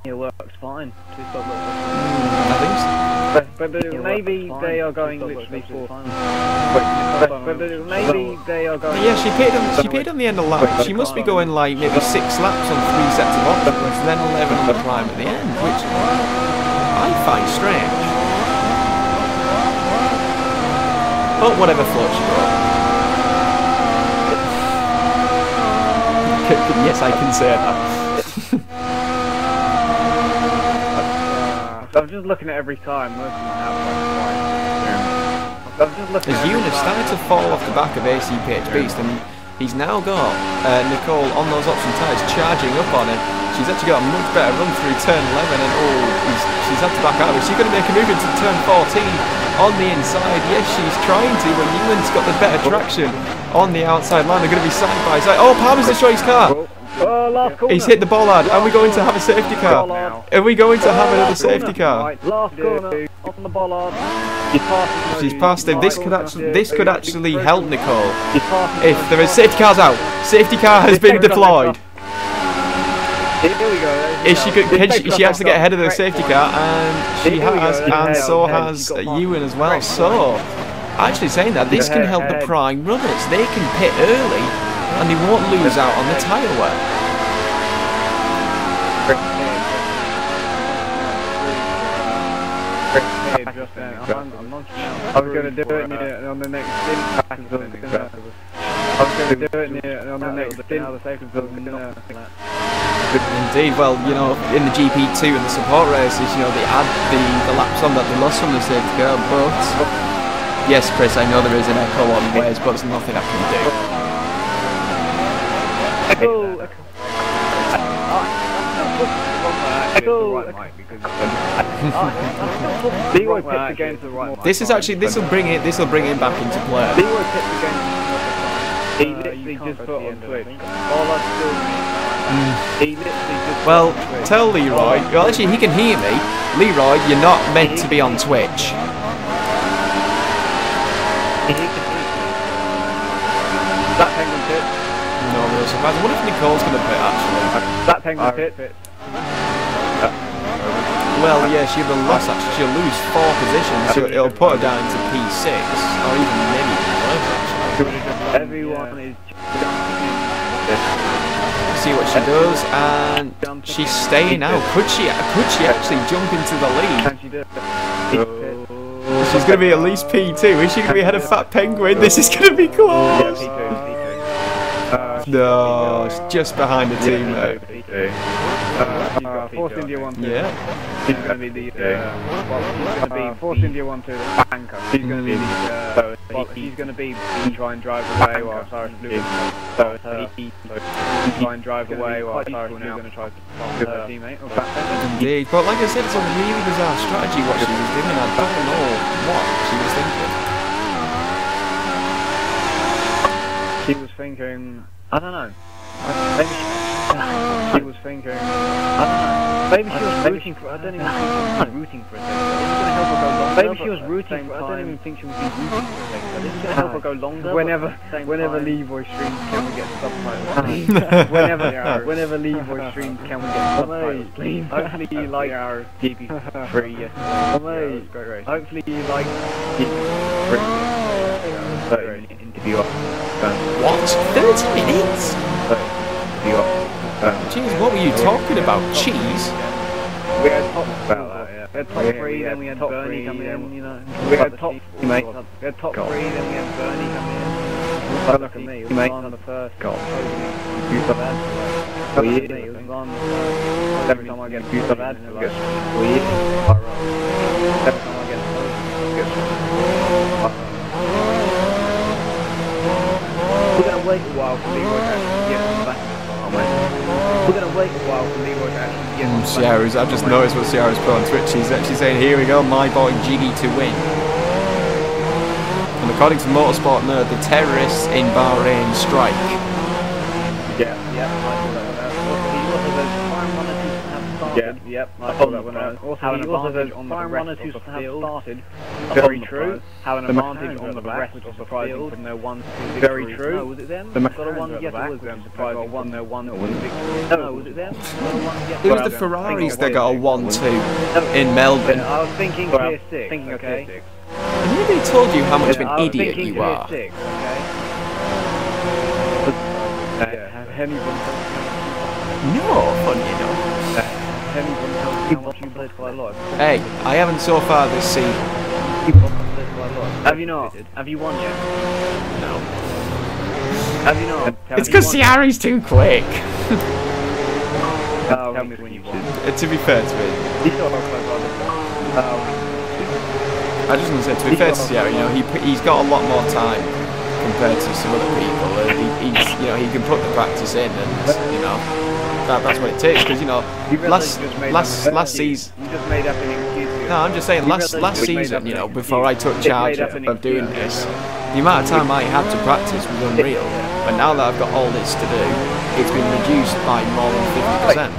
It works fine. 2-stop works fine. I think so. But maybe they are going literally 4 times. But maybe they are going. Yeah, she paid on the end of the lap. She must be going like maybe 6 laps on 3 sets of options, then 11 on the prime at the end, which I find strange. But whatever floats your boat. Yes, I can say that. I'm just looking at every time. Most of them have like As Ewan has started to fall off the back of ACPH Beast, and he's now got Nicole on those option tyres charging up on him. She's actually got a much better run through turn 11, and she's had to back out. Is she going to make a move into turn 14 on the inside? Yes, she's trying to, but Ewan's got the better traction on the outside line. They're going to be side by side. Oh, Palmer's destroyed his car. He's hit the bollard. Are we going to have a safety car? Are we going to have another safety car? Last corner on the bollard. She's passed him. This could actually help Nicole. If there is safety cars out, safety car has been deployed. If she has to get ahead of the safety car, and she has, and so has Ewan as well. So, actually saying that, this can help the prime runners. They can pit early, and they won't lose out on the tyre wear. I was going to do it on the next stint. Indeed, well, in the GP2 and the support races, they add the laps on that they lost from the safety car, but yes, Chris, I know there is an echo on ways, but there's nothing I can do. This will bring it back into play. He literally just put on Twitch. He literally just Well, tell Leroy. Well, actually, he can hear me. Leroy, you're not meant to be on Twitch. That penguin pit. No, I'm really surprised. I wonder if Nicole's going to pit, actually. That penguin pit. Well, yeah, she'll lose, actually. She'll lose 4 positions, so it'll put her down to P6, or even maybe worse, actually. Everyone is... See what she does, and she's staying out. Could she actually jump into the lead? Can she do it? She's going to be at least P2. Is she going to be ahead of Fat Penguin? This is going to be close. No, it's just behind the teammate. Force India 1-2. Yeah. She's going to be the... she's going to be Force India 1-2, the anchor. She's going to be the... she's going to be try and drive away while Cyrus Blue... So try and drive away while Cyrus Blue going to try to pass her teammate. Indeed, but like I said, it's a really bizarre strategy what she was doing. I don't know what she was thinking. She was thinking... I don't know. Maybe she was thinking... I don't know. Maybe she was rooting for... I don't even think she was rooting for a second. Maybe she was rooting for... I don't even think she would be rooting for a second. This is going to help her go longer. Whenever Leroy streams, can we get subtitles? Whenever Leroy streams, can we get subtitles, please? Hopefully you like our GP3 yesterday. Great race. Hopefully you like GP3 interview. What? 30 minutes? Jeez, what were you talking about? Cheese? We had top we had top 3, then we had Bernie coming in, you know. We had top 3, mate. We had top 3, then we had Bernie coming in. Look at me, it was on the first. You saw that? It was on the first. Every time I get a of ads, every time I get we're gonna wait a while for Leroy to actually get on the back. We're gonna wait a while for Leroy to actually get on the back. I've just noticed what Ciara's put on Twitch. She's actually saying, here we go, my boy Jiggy to win. And according to Motorsport Nerd, the terrorists in Bahrain strike. Yeah, yep, I saw that one out. Also, have an advantage on the rest of the field. Very true. Have an advantage on the rest of the field. Very true. No, was it them? Got a one, yes, it was them. Got a 1, no 1, or was it victory? No, was it them? It was the Ferraris that got a 1-2 in Melbourne. I was thinking tier 6. Thinking of tier 6. Has anybody told you how much of an idiot you are? No, funny enough. Hey, I haven't so far this season. Have you not? Have you won yet? No. Have you not? It's because Ciara's too quick. Tell me when you won. To be fair to me. I just want to say, to be fair to Ciara, you know, he's got a lot more time compared to some other people. He's, you know, he can put the practice in, and you know. That's what it takes, because you know, last season. You just made up an excuse. No, I'm just saying, last season, you know, before I took charge of doing this, the amount of time I had to practice was unreal. But now that I've got all this to do, it's been reduced by more than 50%.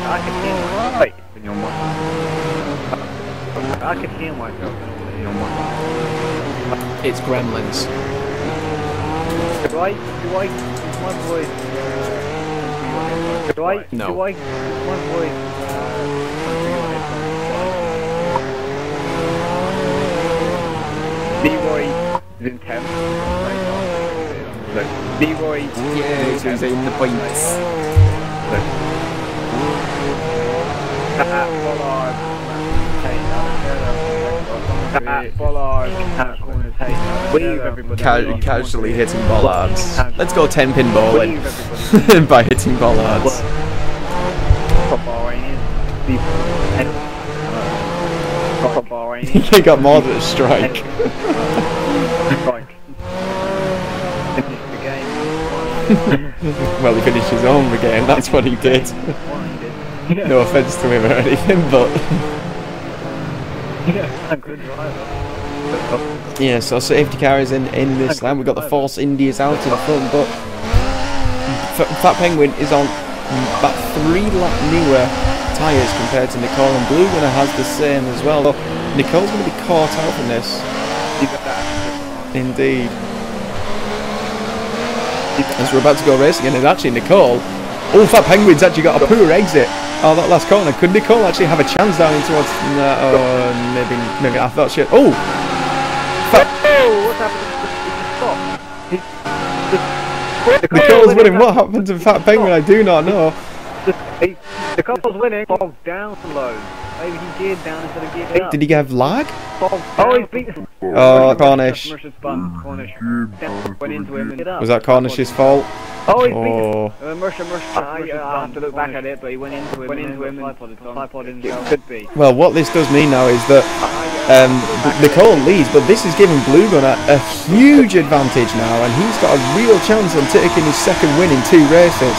I can feel myself in your mind. I can feel myself in your mind. It's gremlins. Do I? My voice. No. Do I? My voice. Leroy is intense. Leroy. Yeah, he's in the points. Casually hitting bollards. Let's go 10-pin bowling by hitting bollards. He got more than a strike. Well, he finished his own game, that's what he did. No offence to him or anything, but... Yeah, a good driver. Yeah, so safety car is in this lap. We've got the Force Indias out in front, but Fat Penguin is on about 3 lap newer tyres compared to Nicole, and Blue Gunner has the same as well. But Nicole's going to be caught out in this. Indeed. As we're about to go racing, and actually Nicole, oh, Fat Penguin's actually got a poor exit. Oh, that last corner. Could Nicole actually have a chance down in towards? Oh, maybe. I thought she. Oh, what's happened? Nicole's winning. What happened to Fat Penguin? I do not know. Nicole's winning. Bogged down low. Maybe he geared down instead of geared up. Did he have lag? Oh, he's beaten. Oh, Cornish. Went into him and it up. Was that Cornish's fault? Oh, he's beaten. Mercer. I have to look back at it, but he went into him. Tripod in. Could be. Well, what this does mean now is that Nicole leads, but this is giving Blue Gunner a huge advantage now, and he's got a real chance on taking his second win in 2 races.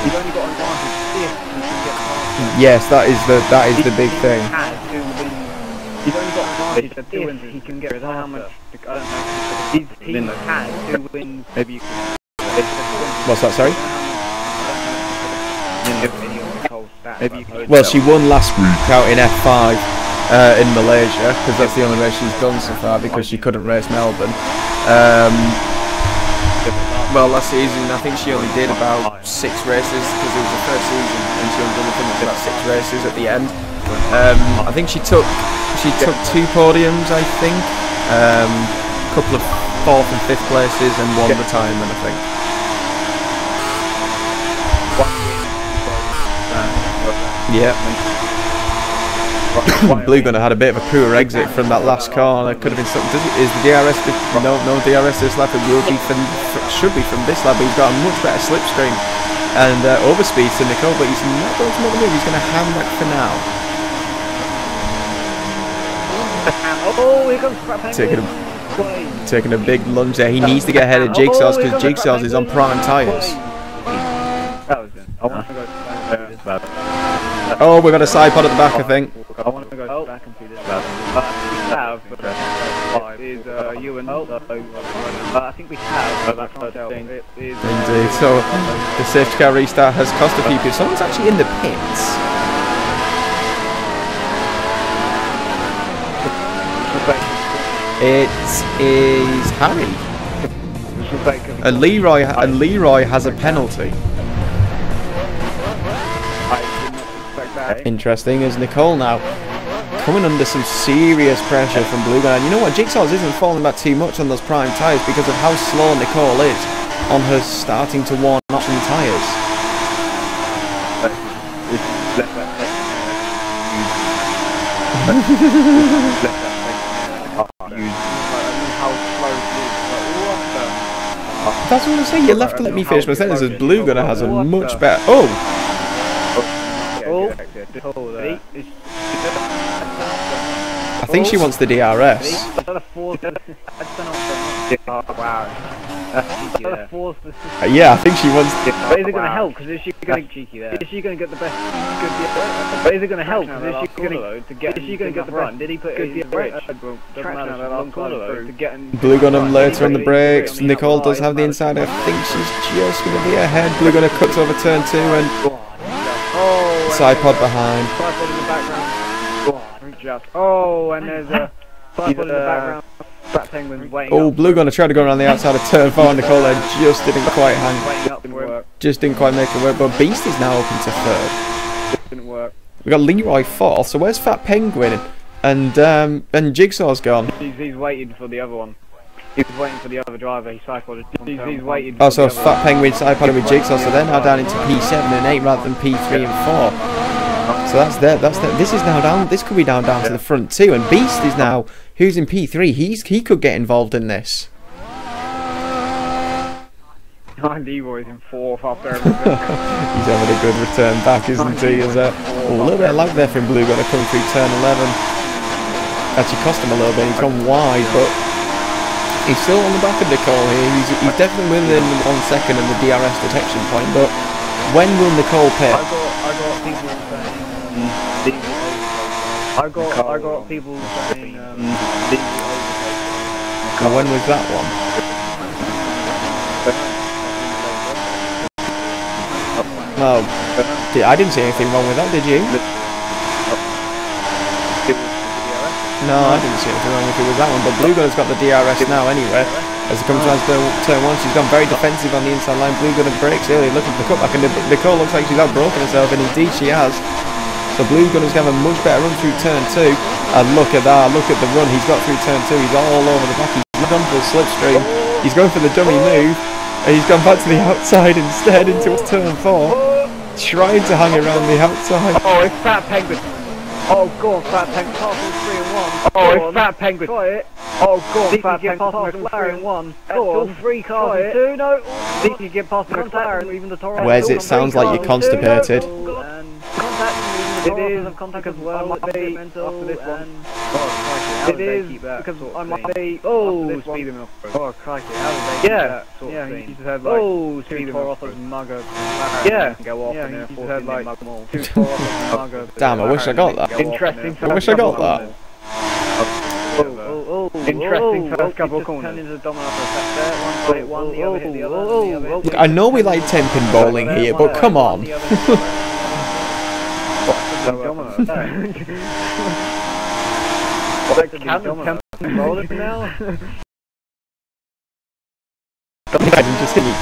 He's only got an advantage if he can get past. Yes, that is the big thing. He's only got an advantage if he can get past. How much? I don't know. His team had 2 wins. Maybe you can. What's that? Sorry. Well, she won last week out in F5 in Malaysia, because that's the only race she's done so far, because she couldn't race Melbourne. Well, last season I think she only did about 6 races, because it was the first season, and she only did about 6 races at the end. I think she took 2 podiums, I think, a couple of 4th and 5th places, and 1 retirement, I think. Yeah. Blue Gunner had a bit of a poor exit from that last corner. Could have been something. Is the DRS? No DRS this lap. It will be should be from this lap. But he's got a much better slipstream and overspeed to Nicole. But he's not going to make the move. He's going to hand back for now. Oh, here comes taking a big lunge there. He needs to get ahead of Jigsaw's, because Jigsaw's is on prime tyres. Oh, we've got a side pod at the back, I think. I want to go back and see this. Is you and I think we have. Indeed. So the safety car restart has cost a few people. Someone's actually in the pits. It is Harry. And Leroy has a penalty. Interesting, as Nicole now coming under some serious pressure from Blue Gunner. And you know what, Jigsaw's isn't falling back too much on those prime tyres because of how slow Nicole is on her starting to worn option tyres. That's what I'm saying, you'll have to let me finish my sentence, as Blue Gunner has a much better... Oh! I think she wants the DRS. Yeah, I think she wants. But is it going to help? Because is she going to get the best? But is it going to help? Because is she going to get the run? Did he put it in the bridge? Blue Gunner later on the brakes. Nicole does have the inside. I think she's just going to be ahead. Blue Gunner cuts over turn 2 and. Side pod behind. Tripod in the background. Oh, and there's a tripod in the background. Fat Penguin's waiting. Oh, Blue Gunner tried to go around the outside of turn 4. Nicole just didn't quite hang. Just didn't quite make it work. But Beast is now open to 3rd. Didn't work. We got Leroy 4th. So where's Fat Penguin? And Jigsaw's gone. He's waiting for the other one. He was waiting for the other driver. He cycled. He's waiting. Oh, so Fat Penguin side-podding with Jigsaw, so they're now down into P7 and 8 rather than P3 and 4. So that's there. This is now down. This could be down to the front too. And Beast is now, who's in P3. He could get involved in this. Leroy's in 4th after everything. He's having a good return back, isn't he? There's a little bit of lag there from Blue Gunner coming through turn 11. Actually cost him a little bit. He's gone wide, but. He's still on the back of Nicole here. He's definitely within 1 second of the DRS detection point, but when will Nicole pit? I got people saying I got people saying And when was that one? Oh, I didn't see anything wrong with that, did you? No, I didn't see anything wrong if it was that one, but Blue Gunner's got the DRS now anyway. As it comes around to turn 1, she's gone very defensive on the inside line. Blue Gunner breaks early, looking for the cutback, and Nicole looks like she's outbroken herself, and indeed she has. So Blue Gunner's going to have a much better run through turn 2, and look at that, look at the run he's got through turn 2, he's all over the back, he's gone for the slipstream, he's going for the dummy move, and he's gone back to the outside instead into turn 4, trying to hang around the outside. Oh, it's Fat Penguin. Oh, go on, Fat Penguin, passing 3 and 1. Oh, it's Fat Penguin. Try it. Oh, go on, Fat Penguin, passing 3 and 1. Go on, 3 cars and 2, no. Did you get past the McLaren, even the Torres? Where's it sounds like you're constipated. It is contact as well. After this one. It is because I might be. Oh, speed him up. Oh, crikey! How did they do that sort of thing? He just had like two Toros's mugger. Yeah, go off and then had like 2 Toros's mugger. Damn, I wish I got that. Interesting. I wish I got that. Interesting first couple of corners. Turn into the domino effect there. One, the other hit the other. I know we like 10-pin bowling here, but come on. What, can roll it now? Imagine just hitting each.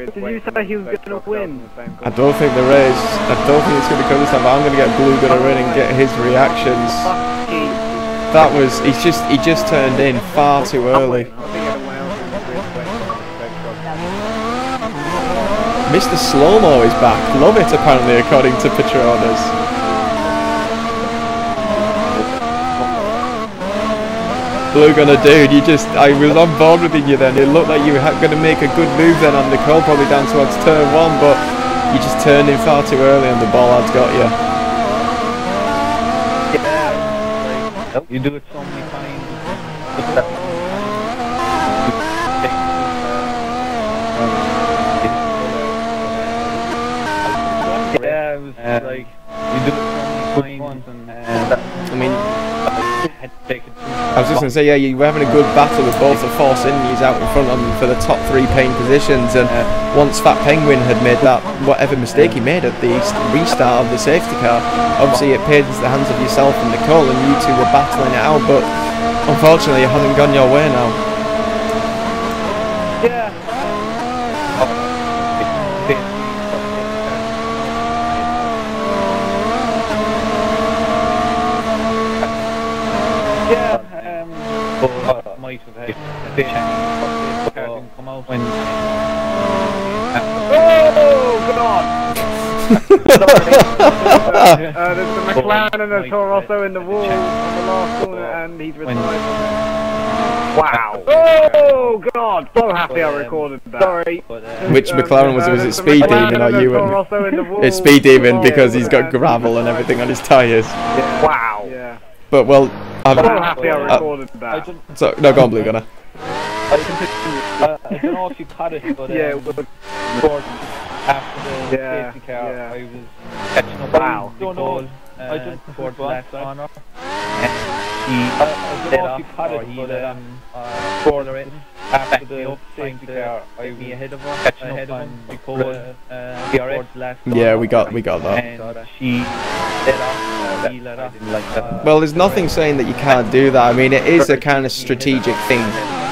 Did you say he was going to win? I don't think there is. I don't think it's going to come this time. I'm going to get Blue Gunner in and get his reactions. That was he just turned in far too early. Mr. Slow-Mo is back. Love it apparently according to Petronas. Blue Gunner, dude, I was on board with you then. It looked like you were going to make a good move then on Nicole, probably down towards turn 1, but you just turned in far too early and the ball had got you. Yeah, you do it so many times. Yeah, it was like, you do it so many times and I mean, I was just going to say, yeah, you were having a good battle with both the Force Indies out in front of them for the top 3 paint positions, and once Fat Penguin had made that, whatever mistake he made at the restart of the safety car, obviously it paid into the hands of yourself and Nicole, and you two were battling it out, but unfortunately it hasn't gone your way now. Yeah. Might have had a bit come out when. Oh God! There's the McLaren and the Torosso in the wall on the last corner, and he's retired. Wow! Oh God! So happy I recorded that. Sorry. Which McLaren was it? Speed Demon or you? It's Speed Demon because he's got gravel and everything on his tyres. Yeah. Wow! Yeah. But well. I'm so happy I recorded that. So, no, go on, Blue Gunner. I don't know if you caught it, but yeah, after the safety car, I was catching up. Wow! Don't know. I just towards the last corner. I don't know if you caught it, but corner in after the safety car, I was ahead of him because DRS last. Yeah, we got that. And she let off. Well, there's nothing saying that you can't do that. I mean, it is a kind of strategic thing.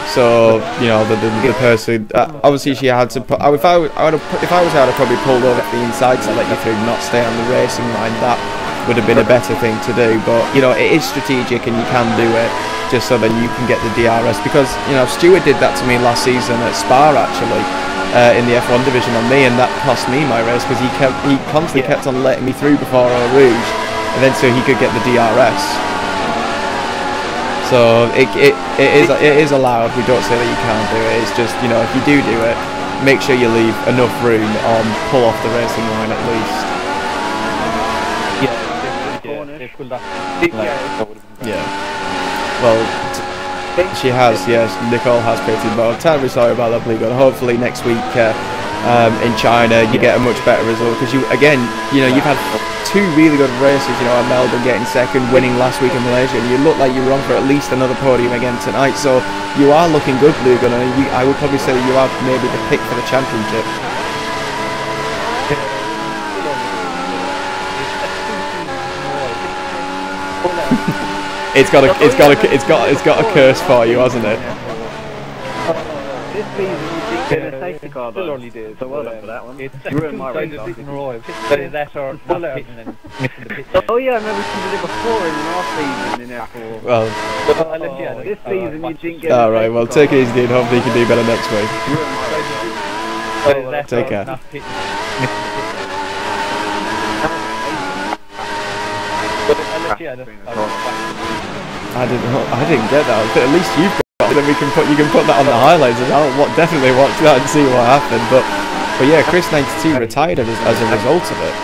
So, you know, the person obviously she had to. If I was her, I'd have probably pulled over to the inside to let you through, not stay on the racing line. That would have been a better thing to do. But you know, it is strategic, and you can do it just so that you can get the DRS. Because you know, Stuart did that to me last season at Spa actually. In the F1 division on me, and that cost me my race because he constantly kept on letting me through before Eau Rouge, and then so he could get the DRS. So it is allowed. We don't say that you can't do it. It's just, you know, if you do it, make sure you leave enough room or pull off the racing line at least. Yeah. Well, she has, yes. Nicole has pitted, but I'm terribly sorry about that, Bleagle. Hopefully next week in China you get a much better result, because you know, you've had 2 really good races. You know, at Melbourne getting second, winning last week in Malaysia, and you look like you're on for at least another podium again tonight. So you are looking good, Bleagle, and I would probably say that you are maybe the pick for the championship. It's got a curse for you, hasn't it? This season you did get a safety car, though. Only did. So well done for that one. It's ruined my race. Oh yeah, I remember you did it before in last season in F4. Well, this season you didn't get. All right, well, take it easy, and hopefully you can do better next week. Take care. I didn't get that, but at least you've got it. Then you can put that on the highlights, and I'll definitely watch that and see what happened. But yeah, Chris 92 retired as a result of it.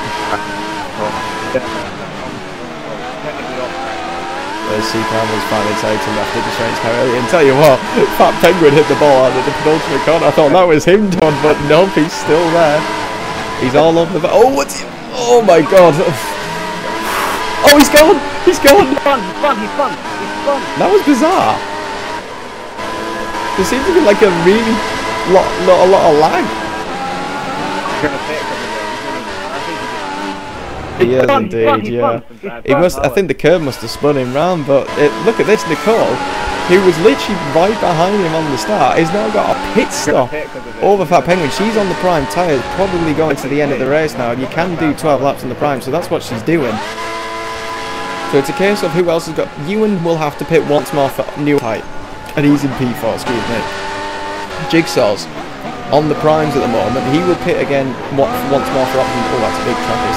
There's C-Cam was finally taken after the strange carry. And tell you what, Fat Penguin hit the ball out of the penultimate corner. I thought that was him done, but nope, he's still there. He's all over the. Oh, what's he? Oh my God! Oh, he's gone! He's gone! He's fun! That was bizarre. There seems to be like a really lot of lag. He is indeed, yeah. He must. I think the curve must have spun him round. But look at this, Nicole, who was literally right behind him on the start, has now got a pit stop over Fat Penguin. She's on the prime tyres, probably going to the end of the race now. You can do 12 laps on the prime, so that's what she's doing. So it's a case of who else has got. Ewan will have to pit once more for new height, and he's in P4, excuse me. Jigsaw's on the primes at the moment. He will pit again once more for option. Oh, that's a big traffic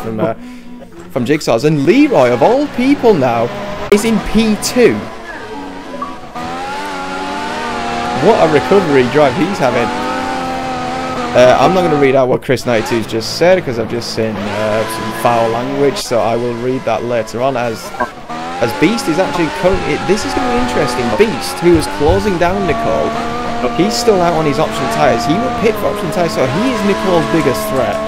centre from Jigsaw's. And Leroy, of all people now, is in P2. What a recovery drive he's having. I'm not going to read out what Chris 92's just said, because I've just seen some foul language, so I will read that later on. As Beast is actually this is going to be interesting. Beast, who is closing down Nicole, he's still out on his option tyres. He will pit for option tyres, so he is Nicole's biggest threat.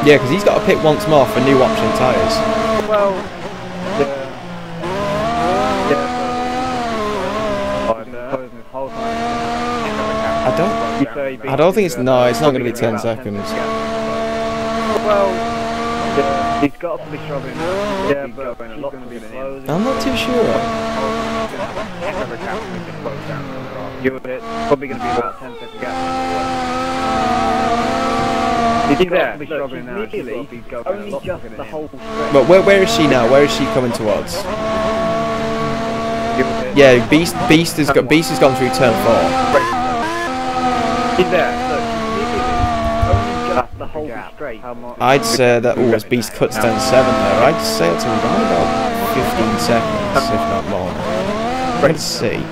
Yeah, because he's got to pit once more for new option tyres. Well, I don't think it's it's not going to be 10 seconds. Well, he's got to be struggling. Yeah, but she's going to be closing. I'm not too sure. It's probably going to be about 10 second gap. He's got to be struggling now. Only just the whole stretch. But where is she now? Where is she coming towards? Yeah, Beast has gone through turn 4. He's there. Look, only just the whole straight. I'd say that as Beast cuts down 7 there, I'd say it's around about 15 seconds, if not more. Let's see.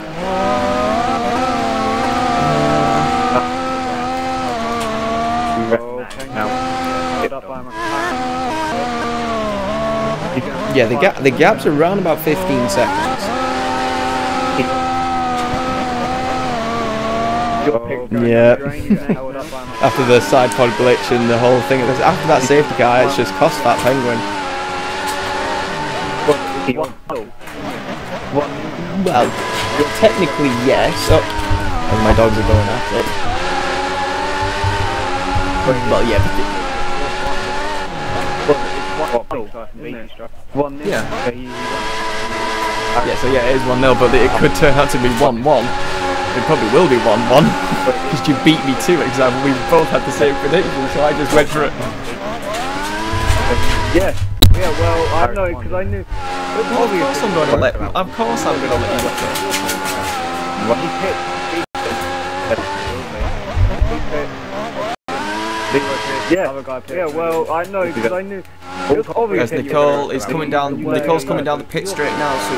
Yeah, the gap's around about 15 seconds. Yeah. After the side pod glitch and the whole thing, after that safety car, it's just cost Fat Penguin. Well, technically yes. Oh, and my dogs are going at it. Well, yeah. Yeah, so yeah, it is 1-0, but it could turn out to be 1-1. It probably will be 1-1, because you beat me to example. We both had the same prediction, so I just went for it. Yeah, well, I know, because I knew. Of course I'm going to let you watch it. What he hit. Yeah, well, I know, because I knew. As Nicole is coming down, Nicole's coming down the pit straight now, so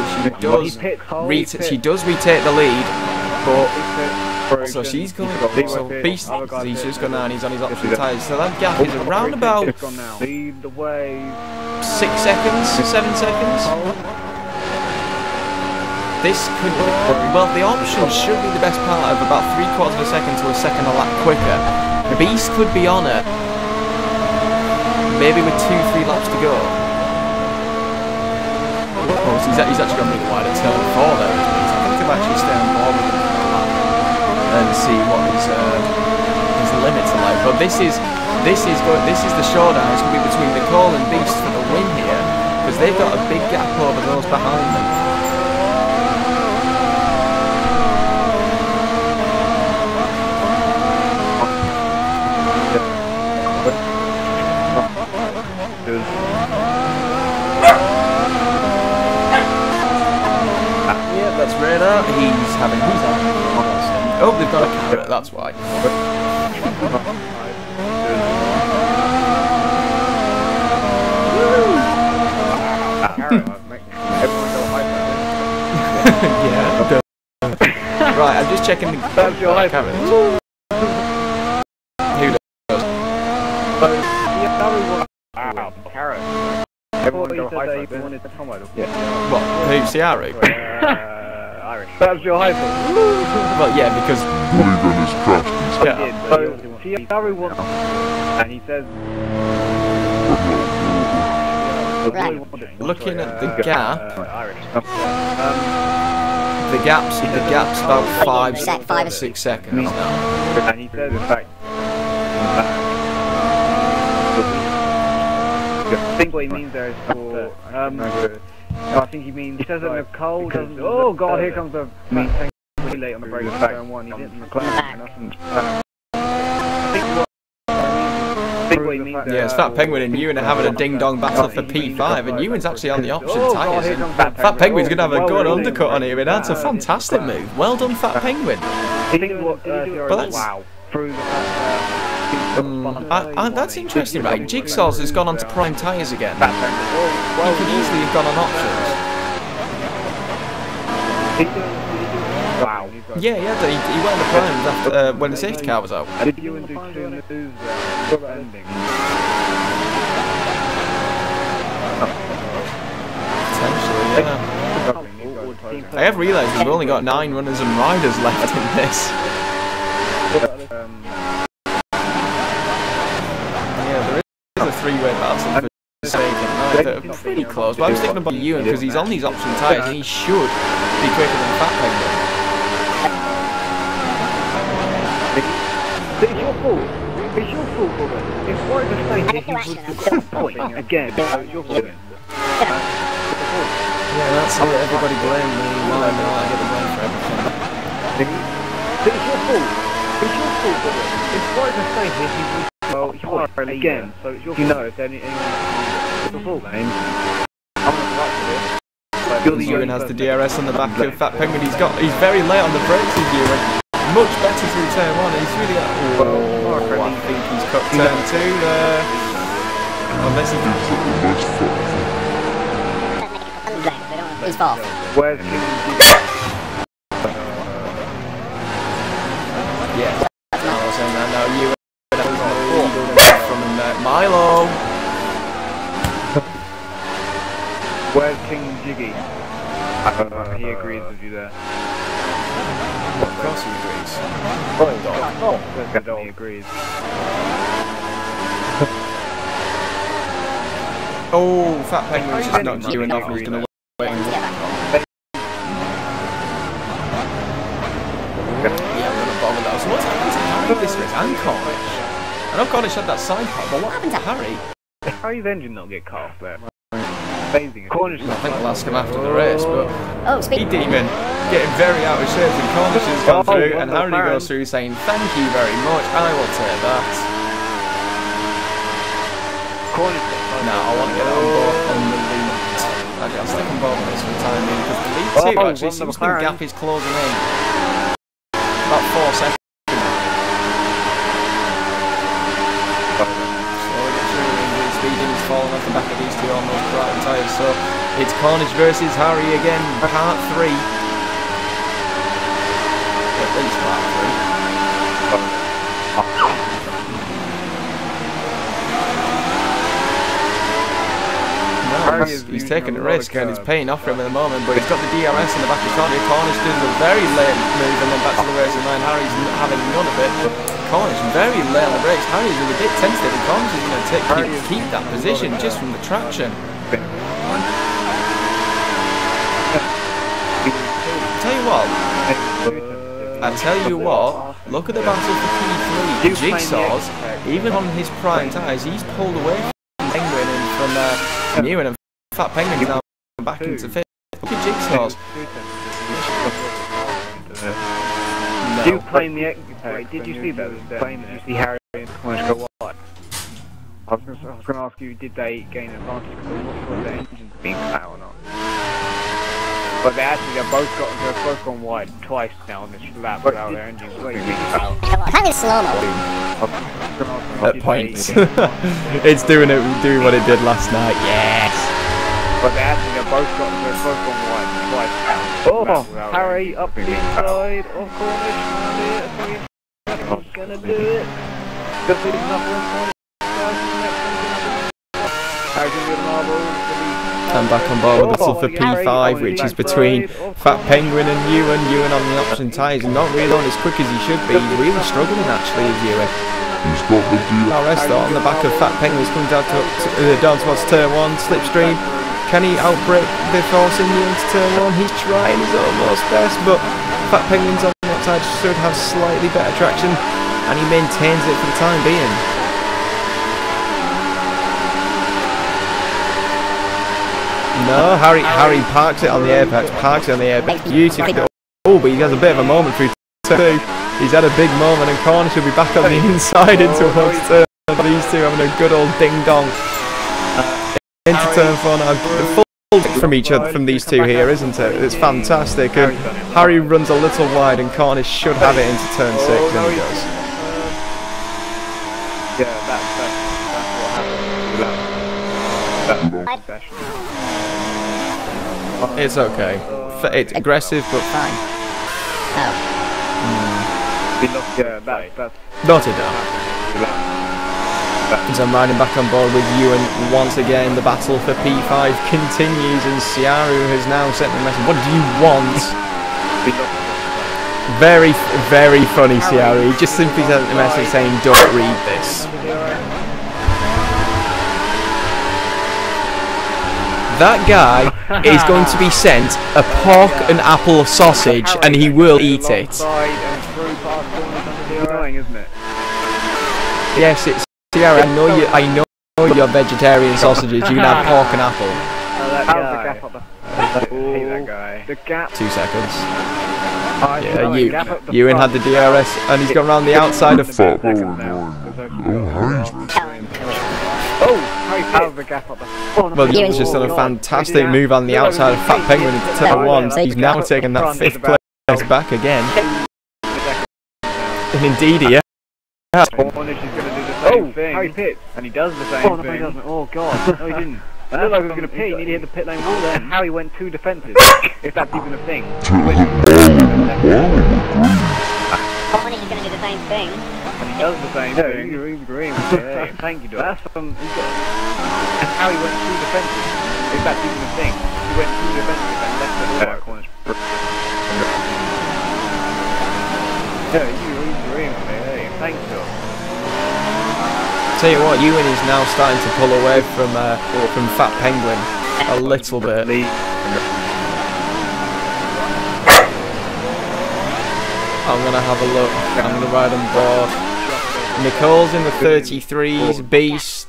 she does retake the lead, but so she's coming. So Beast, he's just gone down. He's on his option tyres. So that gap is around about 6 seconds, 7 seconds. This could, well, the option should be the best part of about 3/4 of a second to a second a lap quicker. Beast could be on it. Maybe with 2-3 laps to go. Oh, so he's actually going to be the wide at turn 4 there. I think he'll actually stay on board with him for a lap and see what his limits are like. But this is the showdown. It's going to be between Nicole and Beast for the win here, because they've got a big gap over those behind them. That's Radar. He's having. Oh, they've got a carrot. That's why. Yeah. Right. I'm just checking the carrot. Who does? Carrot. What? Who? Ciara? That's your hyper. Well, yeah, because Hooligan is crashed. So, Ciara wants, and he says, looking at the gap, the gap's about 5 or 6 seconds now. And he says, in fact, I think what he means there is for, I think he means, he says that Nicole doesn't, oh god, here comes the main thing, really late on the break, turn 1, he didn't yeah, it's Fat Penguin and Ewan are having a ding-dong battle for P5, and Ewan's actually on the option tyres, and Fat Penguin's going to have a good undercut on him, and that's a fantastic move. Well done, Fat Penguin. But that's... that's interesting, right? Jigsaw's has gone on to prime tyres again. He could easily have gone on options. Wow. Yeah, he went on the primes after when the safety car was out. Did you do 2 moves there? Potentially, yeah. I have realised we've only got 9 runners and riders left in this. A 3-way battle for second. They're pretty close, but I'm sticking about Ewan because he's on these option tyres and he should be quicker than Fat Penguin. It's your fault. It's your fault, Robert. It's quite a mistake if you would point again. It's your fault. Yeah, that's it. Everybody blame me. Why not? I get the blame for everything. It's your fault. It's your fault, Robert. It's quite a mistake if you would. Well, you are again, so it's your fault. You know if anyone it's your fault, man. I'm not this. Ewan has the DRS on the back of Fat Penguin. He's very late on the brakes with Ewan. Much better through turn 1. He's really I think he's cut turn 2 there. Unless he Who's fault? Where's yeah. Now Ewan from Milo. Where's King Jiggy? He agrees with you there. Of course he agrees. He agrees. Oh, Fat Penguin's just knocked Ewan off and he's going to wait. Yeah, I'm going to bother that. So what's happened to Harry this race? And Cornish. I know Cornish had that side part, but what happened to Harry? Harry's engine not get cut off there. Cornish, I think we'll ask him after the race, but E-Demon getting very out of shape and Cornish has gone through and Harry goes through saying thank you very much, I will take that. No, I want to get on board on the lead. Actually, I'll stick on board on this for the time being because the lead 2 actually seems the gap is closing in. About 4 seconds. It's Cornish versus Harry again, part 3. At least part 3. No, he's taking a risk and it's paying off for him at the moment, but he's got the DRS in the back of his car. Cornish does a very late move and then back to the racing line. Harry's having none of it. Cornish very late on the brakes. Harry's a bit tentative and Cornish is going to keep that position just from the traction. I tell you what, look at the battle for P3. Jigsaw's, even on his prime tyres, he's pulled away from Penguin and from Ewan, and Fat Penguin's now back into fifth. Look at Jigsaw's. Did you claim the exit? Did you see that? Did you see Harry and Cornish go wide? I was going to ask you, did they gain an advantage? Because I'm not sure if their engines have been cut out or not. But they've both gone wide twice now on this lap without their engines being cut out. Kind of slow-mo. At points. It's doing what it did last night. Yes. But they've both gone wide twice now. Oh, Harry up the inside of Cornish. He's gonna do it. Just leave enough room for it. I'm back on board with the battle for P5, which is between Fat Penguin and Ewan. Ewan on the option tyres, not really on as quick as he should be. He's really struggling actually, is Ewan. He's got the DRS though on the back of Fat Penguin. He's coming down towards turn 1, slipstream. Can he outbrake the force in the into turn 1? He's trying his utmost best, but Fat Penguin's on the outside should have slightly better traction, and he maintains it for the time being. No, Harry parks it on the apex, beautifully. Oh, but he has a bit of a moment through turn 2. He's had a big moment, and Cornish will be back on the inside into towards turn. These two having a good old ding dong into turn 4 now. Full from each other from these two here, isn't it? It's fantastic. And Harry runs a little wide, and Cornish should have it into turn 6, and he does. Yeah, that's what happened. It's okay. It's aggressive, but fine. Oh. Yeah, that's noted down. As I'm riding back on board with Ewan once again, the battle for P5 continues, and Siaru has now sent the message. What do you want? Very, very funny, Siaru. He just simply sent the message saying, "Don't read this." That guy is going to be sent a pork and apple sausage, and he will eat it. Yes, it's Sierra. I know you're vegetarian sausages. You can have pork and apple. The gap. 2 seconds. Yeah, Ewan had the DRS, and he's gone around the outside of. Well, Ewan's just done a fantastic move on the outside of Fat Penguin into turn 1. He's now taken that 5th place back again. And indeed he has. Cornish is going to do the same thing. Harry pits. And he does the same thing. No, he doesn't. Oh, God. No, he didn't. It looked like he was going to pit. He needed to hit the pit lane wall there. And Harry went 2 defensive. If that's even a thing. Cornish is going to do the same thing. And he does the same thing. He's agreeing with it. Thank you, Doc. And Harry went 2 defensive. If that's even a thing. He went 2 defensive and left the right Cornish. Yeah, he's agreeing with me. Hey, thanks, Doc. Tell you what, Ewan is now starting to pull away from Fat Penguin a little bit. I'm gonna have a look. I'm gonna ride on board. Nicole's in the 33s. Beast,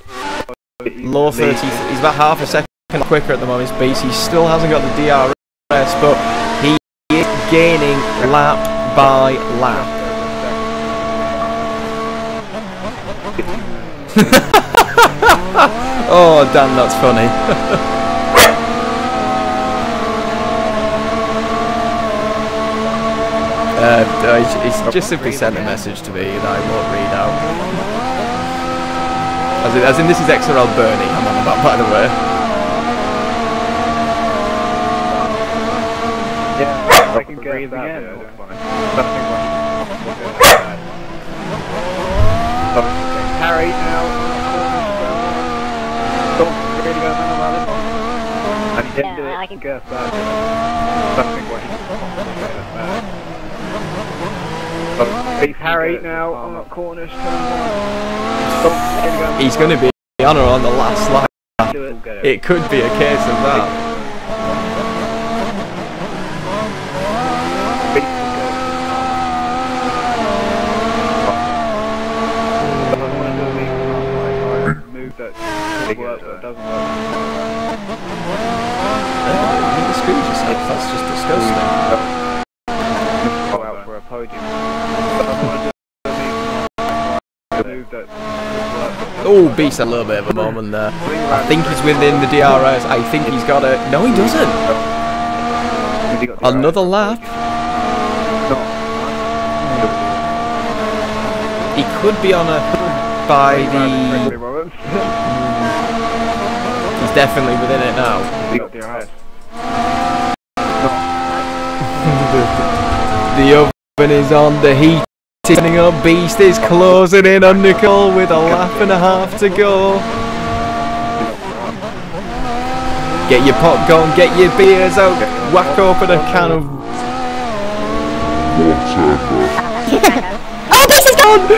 low 30s. He's about half a second quicker at the moment. Beast. He still hasn't got the DRS, but he is gaining lap by lap. Oh damn, that's funny. He's just simply sent a message to me that I won't read out. As in this is XRL Bernie I'm on about, by the way. can breathe again. Harry now. Really go around it. And he didn't do it. I can Guess that. Something what he Harry now on the corners. He's going to be on or on the last lap. It could be a case of that. That's just disgusting. Out for a podium. Oh, Beast had a little bit of a moment there. I think he's within the DRS. I think he's got it. No, he doesn't. Another lap. He could be on a by the. He's definitely within it now. The oven is on, the heat is turning up, Beast is closing in on Nicole with a lap and a half to go. Get your popcorn, get your beers out, whack open a can of... Oh, Beast is gone!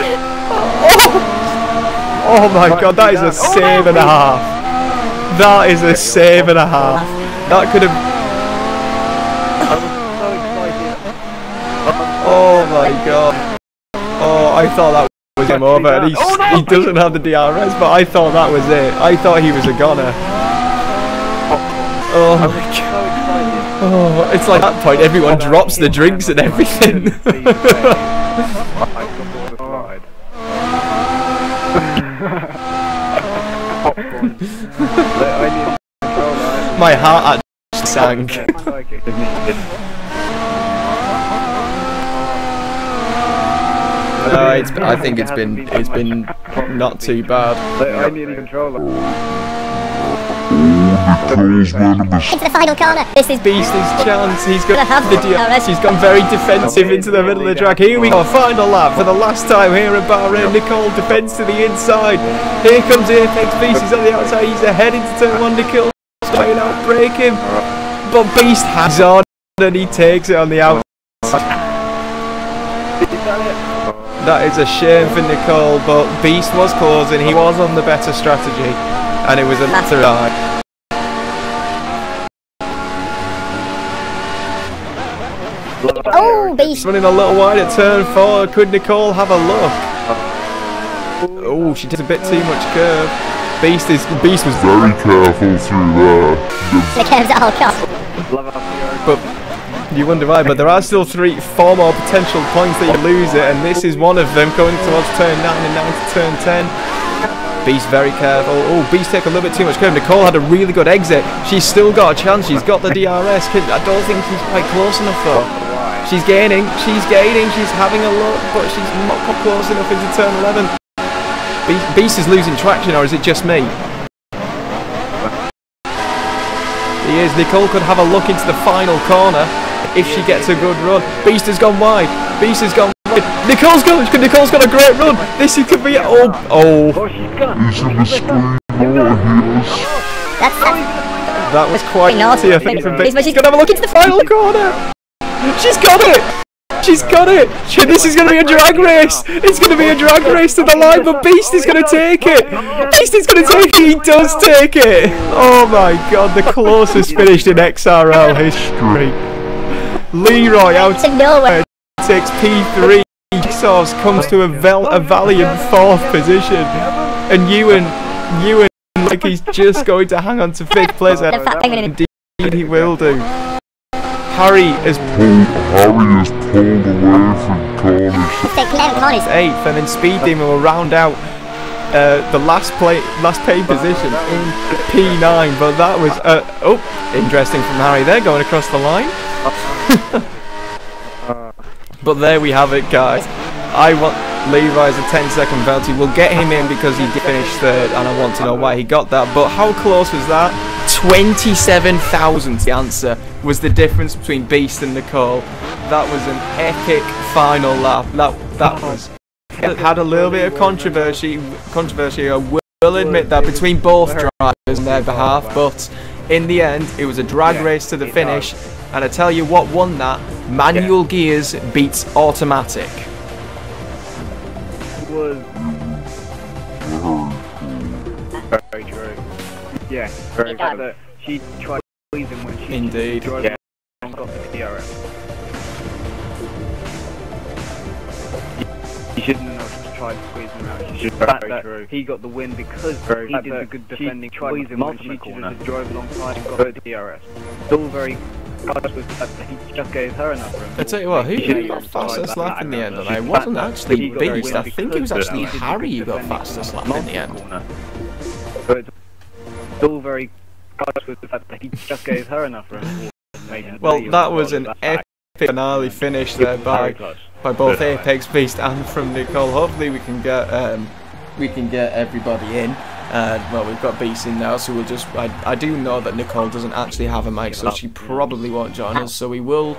Oh my god, that is a save and a half. That is a save and a half. That could have... Oh my god. Oh, I thought that was him over, and he doesn't have the DRS, but I thought that was it. I thought he was a goner. Oh my god. Oh, it's like at that point everyone drops the drinks and everything. My heart actually sank. No, I think it's been not too bad. I need a controller. Into the final corner. This is Beast's chance. He's going to have the DRS. He's gone very defensive into the middle of the track. Here we go. Final lap for the last time here at Bahrain. Nicole defends to the inside. Here comes Apex Beast. He's on the outside. He's ahead into turn one. Nicole trying to outbrake him, but Beast has on and he takes it on the outside. That is a shame for Nicole, but Beast was closing. He was on the better strategy, and it was a matter of time. oh, Beast. Running a little wide at turn 4. Could Nicole have a look? Oh, she did a bit too much curve. Beast was Very careful through there. The curves at all costs. but you wonder why, but there are still 4 more potential points that you lose it, and this is one of them going towards turn 9 and now to turn 10. Beast very careful. Oh, Beast take a little bit too much curve. Nicole had a really good exit. She's still got a chance. She's got the DRS. I don't think she's quite close enough though. She's gaining. She's having a look, but she's not close enough into turn 11. Beast is losing traction, or is it just me? He is. Nicole could have a look into the final corner if she gets a good run. Beast has gone wide. Beast has gone wide. Nicole's got a great run. This could be oh. He's in the screen. That was quite naughty, I think, from Beast. She's gonna have a look into the final corner. She's got it. She's got it! This is going to be a drag race! It's going to be a drag race to the line, but Beast is going to take it! Beast is going to take it! He does take it! Oh my god, the closest finished in XRL history. Leroy out of nowhere takes P3. Sauce comes to a valiant 4th position. And Ewan like he's just going to hang on to 5th place. Indeed he will do. Harry has pulled away from corners. 8th, and then Speed Demon will round out the last paid position in P9. But that was interesting from Harry there, going across the line. But there we have it, guys. I want Levi's a 10-second penalty. We'll get him in because he did finish 3rd, and I want to know why he got that. But how close was that? 27 thousandths, the answer, was the difference between Beast and Nicole. That was an epic final lap. That was... It had a little bit of controversy, I will admit that, between both drivers on their behalf, but in the end, it was a drag race to the finish, and I tell you what won that, manual gears beats automatic. It was very true. Yeah, very true. She tried squeezing when she drove and got the DRS. He shouldn't have tried to squeeze him out. She should very true. He got the win because he did the good defending, squeezing when she just drove alongside and got the DRS. Still very close with that. He just gave her enough room. I tell you what, who got fastest lap in the end? And it wasn't actually Beast. I think it was actually Harry who got fastest lap in the end. Still very close with the fact that he just gave her enough room. Well, that was an epic finale finish there by both Apex Beast and from Nicole. Hopefully we can get everybody in. Well, we've got Beast in now, so we'll just. I do know that Nicole doesn't actually have a mic, so she probably won't join us. So we will.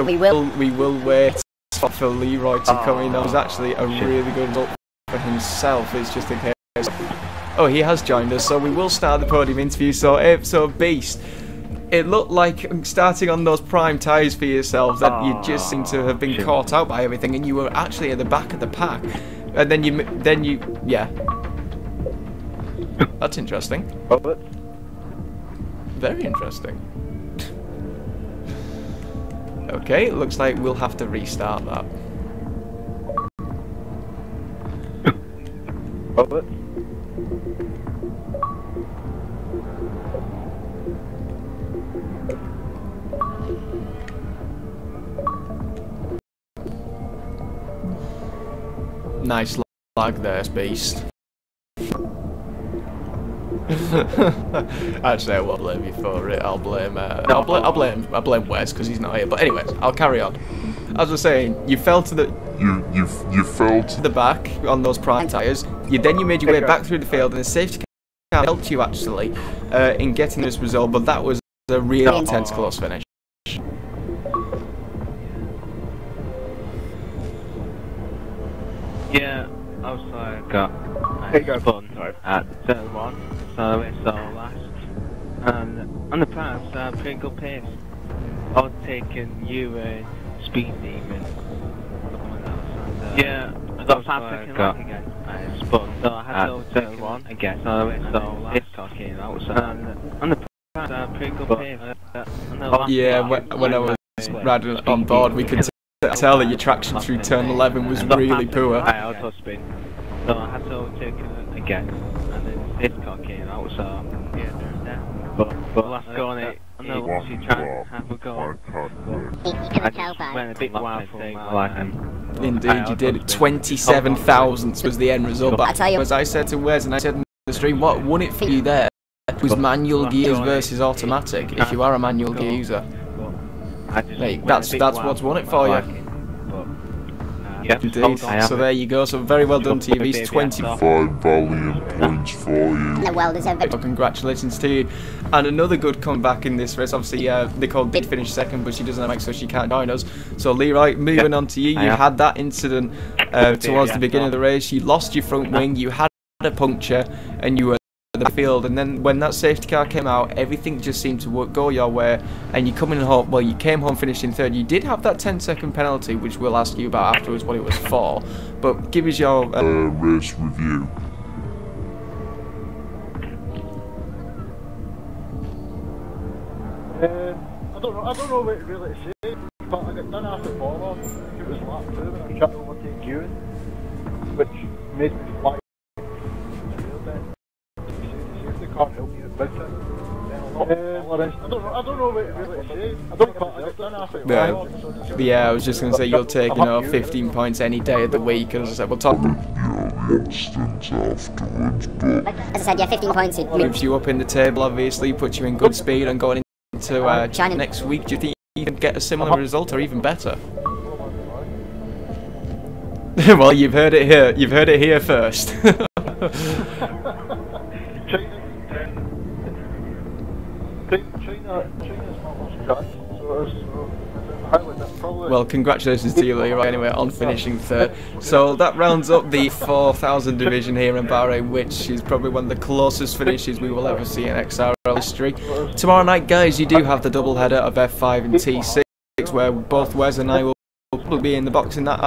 We will wait for Leroy to come in. That was actually a really good result for himself. It's just a case. Oh, he has joined us, so we will start the podium interview. So Beast, it looked like starting on those prime tyres for yourself that you just seem to have been caught out by everything, and you were actually at the back of the pack, and then you yeah. That's interesting. Very interesting. Okay, it looks like we'll have to restart that. Nice lag there, Beast. Actually, I won't blame you for it. I'll blame Wes because he's not here. But anyways, I'll carry on. As I was saying, you fell to the you fell to the back on those prime tyres. You made your way back through the field, and the safety car helped you actually in getting this result. But that was a really intense close finish. Yeah, I was like, spun at turn 1, so it's all last. And on the pass, pretty good pace. I was taking you speed demon. Yeah, I got past second lap again. I spun, so I had to turn 1 again. So it's all last. Talking out. And on the pass, pretty good pace. Yeah, when I was riding on board, we could tell that your traction through turn 11 was really poor. I auto spin, so I had to take it again, and then this car came out, so yeah. But last go on it, I know she tried to have a go. I just went a bit wild for him. Indeed, you did. 27 thousandths was the end result. But as I said to Wes and I said in the stream, what won it for you there was manual gears versus automatic. If you are a manual gear user. Hey, that's what's won it for you. Indeed. So there you go. So very well done to you. These 25 valiant points for you. Well deserved. So congratulations to you. And another good comeback in this race. Obviously, Nicole did finish second, but she doesn't have mic, so she can't join us. So Leroy, moving on to you. You had that incident towards the beginning of the race. You lost your front wing. You had a puncture, and you were the field, and then when that safety car came out, everything just seemed to go your way, and you coming home. Well, you came home finishing third. You did have that 10-second penalty, which we'll ask you about afterwards what it was for. But give us your race review. I don't know what really to say, but I got done after fall off. I think it was lap 2 when I tried to overtake you, which made me fly. Can't help you big time. I don't know what really to say. I don't know, I got done after yeah, I was just going to say you'll take 15 points any day of the week, as I said, we'll talk. As I said, yeah, 15 points. It moves you up in the table, obviously, puts you in good speed, and going into next week, do you think you can get a similar result or even better? Well, you've heard it here. You've heard it here first. China's not much chance, so it's highly probably. Well, congratulations to you, Leroy, anyway, on finishing third. So that rounds up the 4,000 division here in Bahrain, which is probably one of the closest finishes we will ever see in XRL history. Tomorrow night, guys, you do have the double header of F5 and T6, where both Wes and I will be in the box in that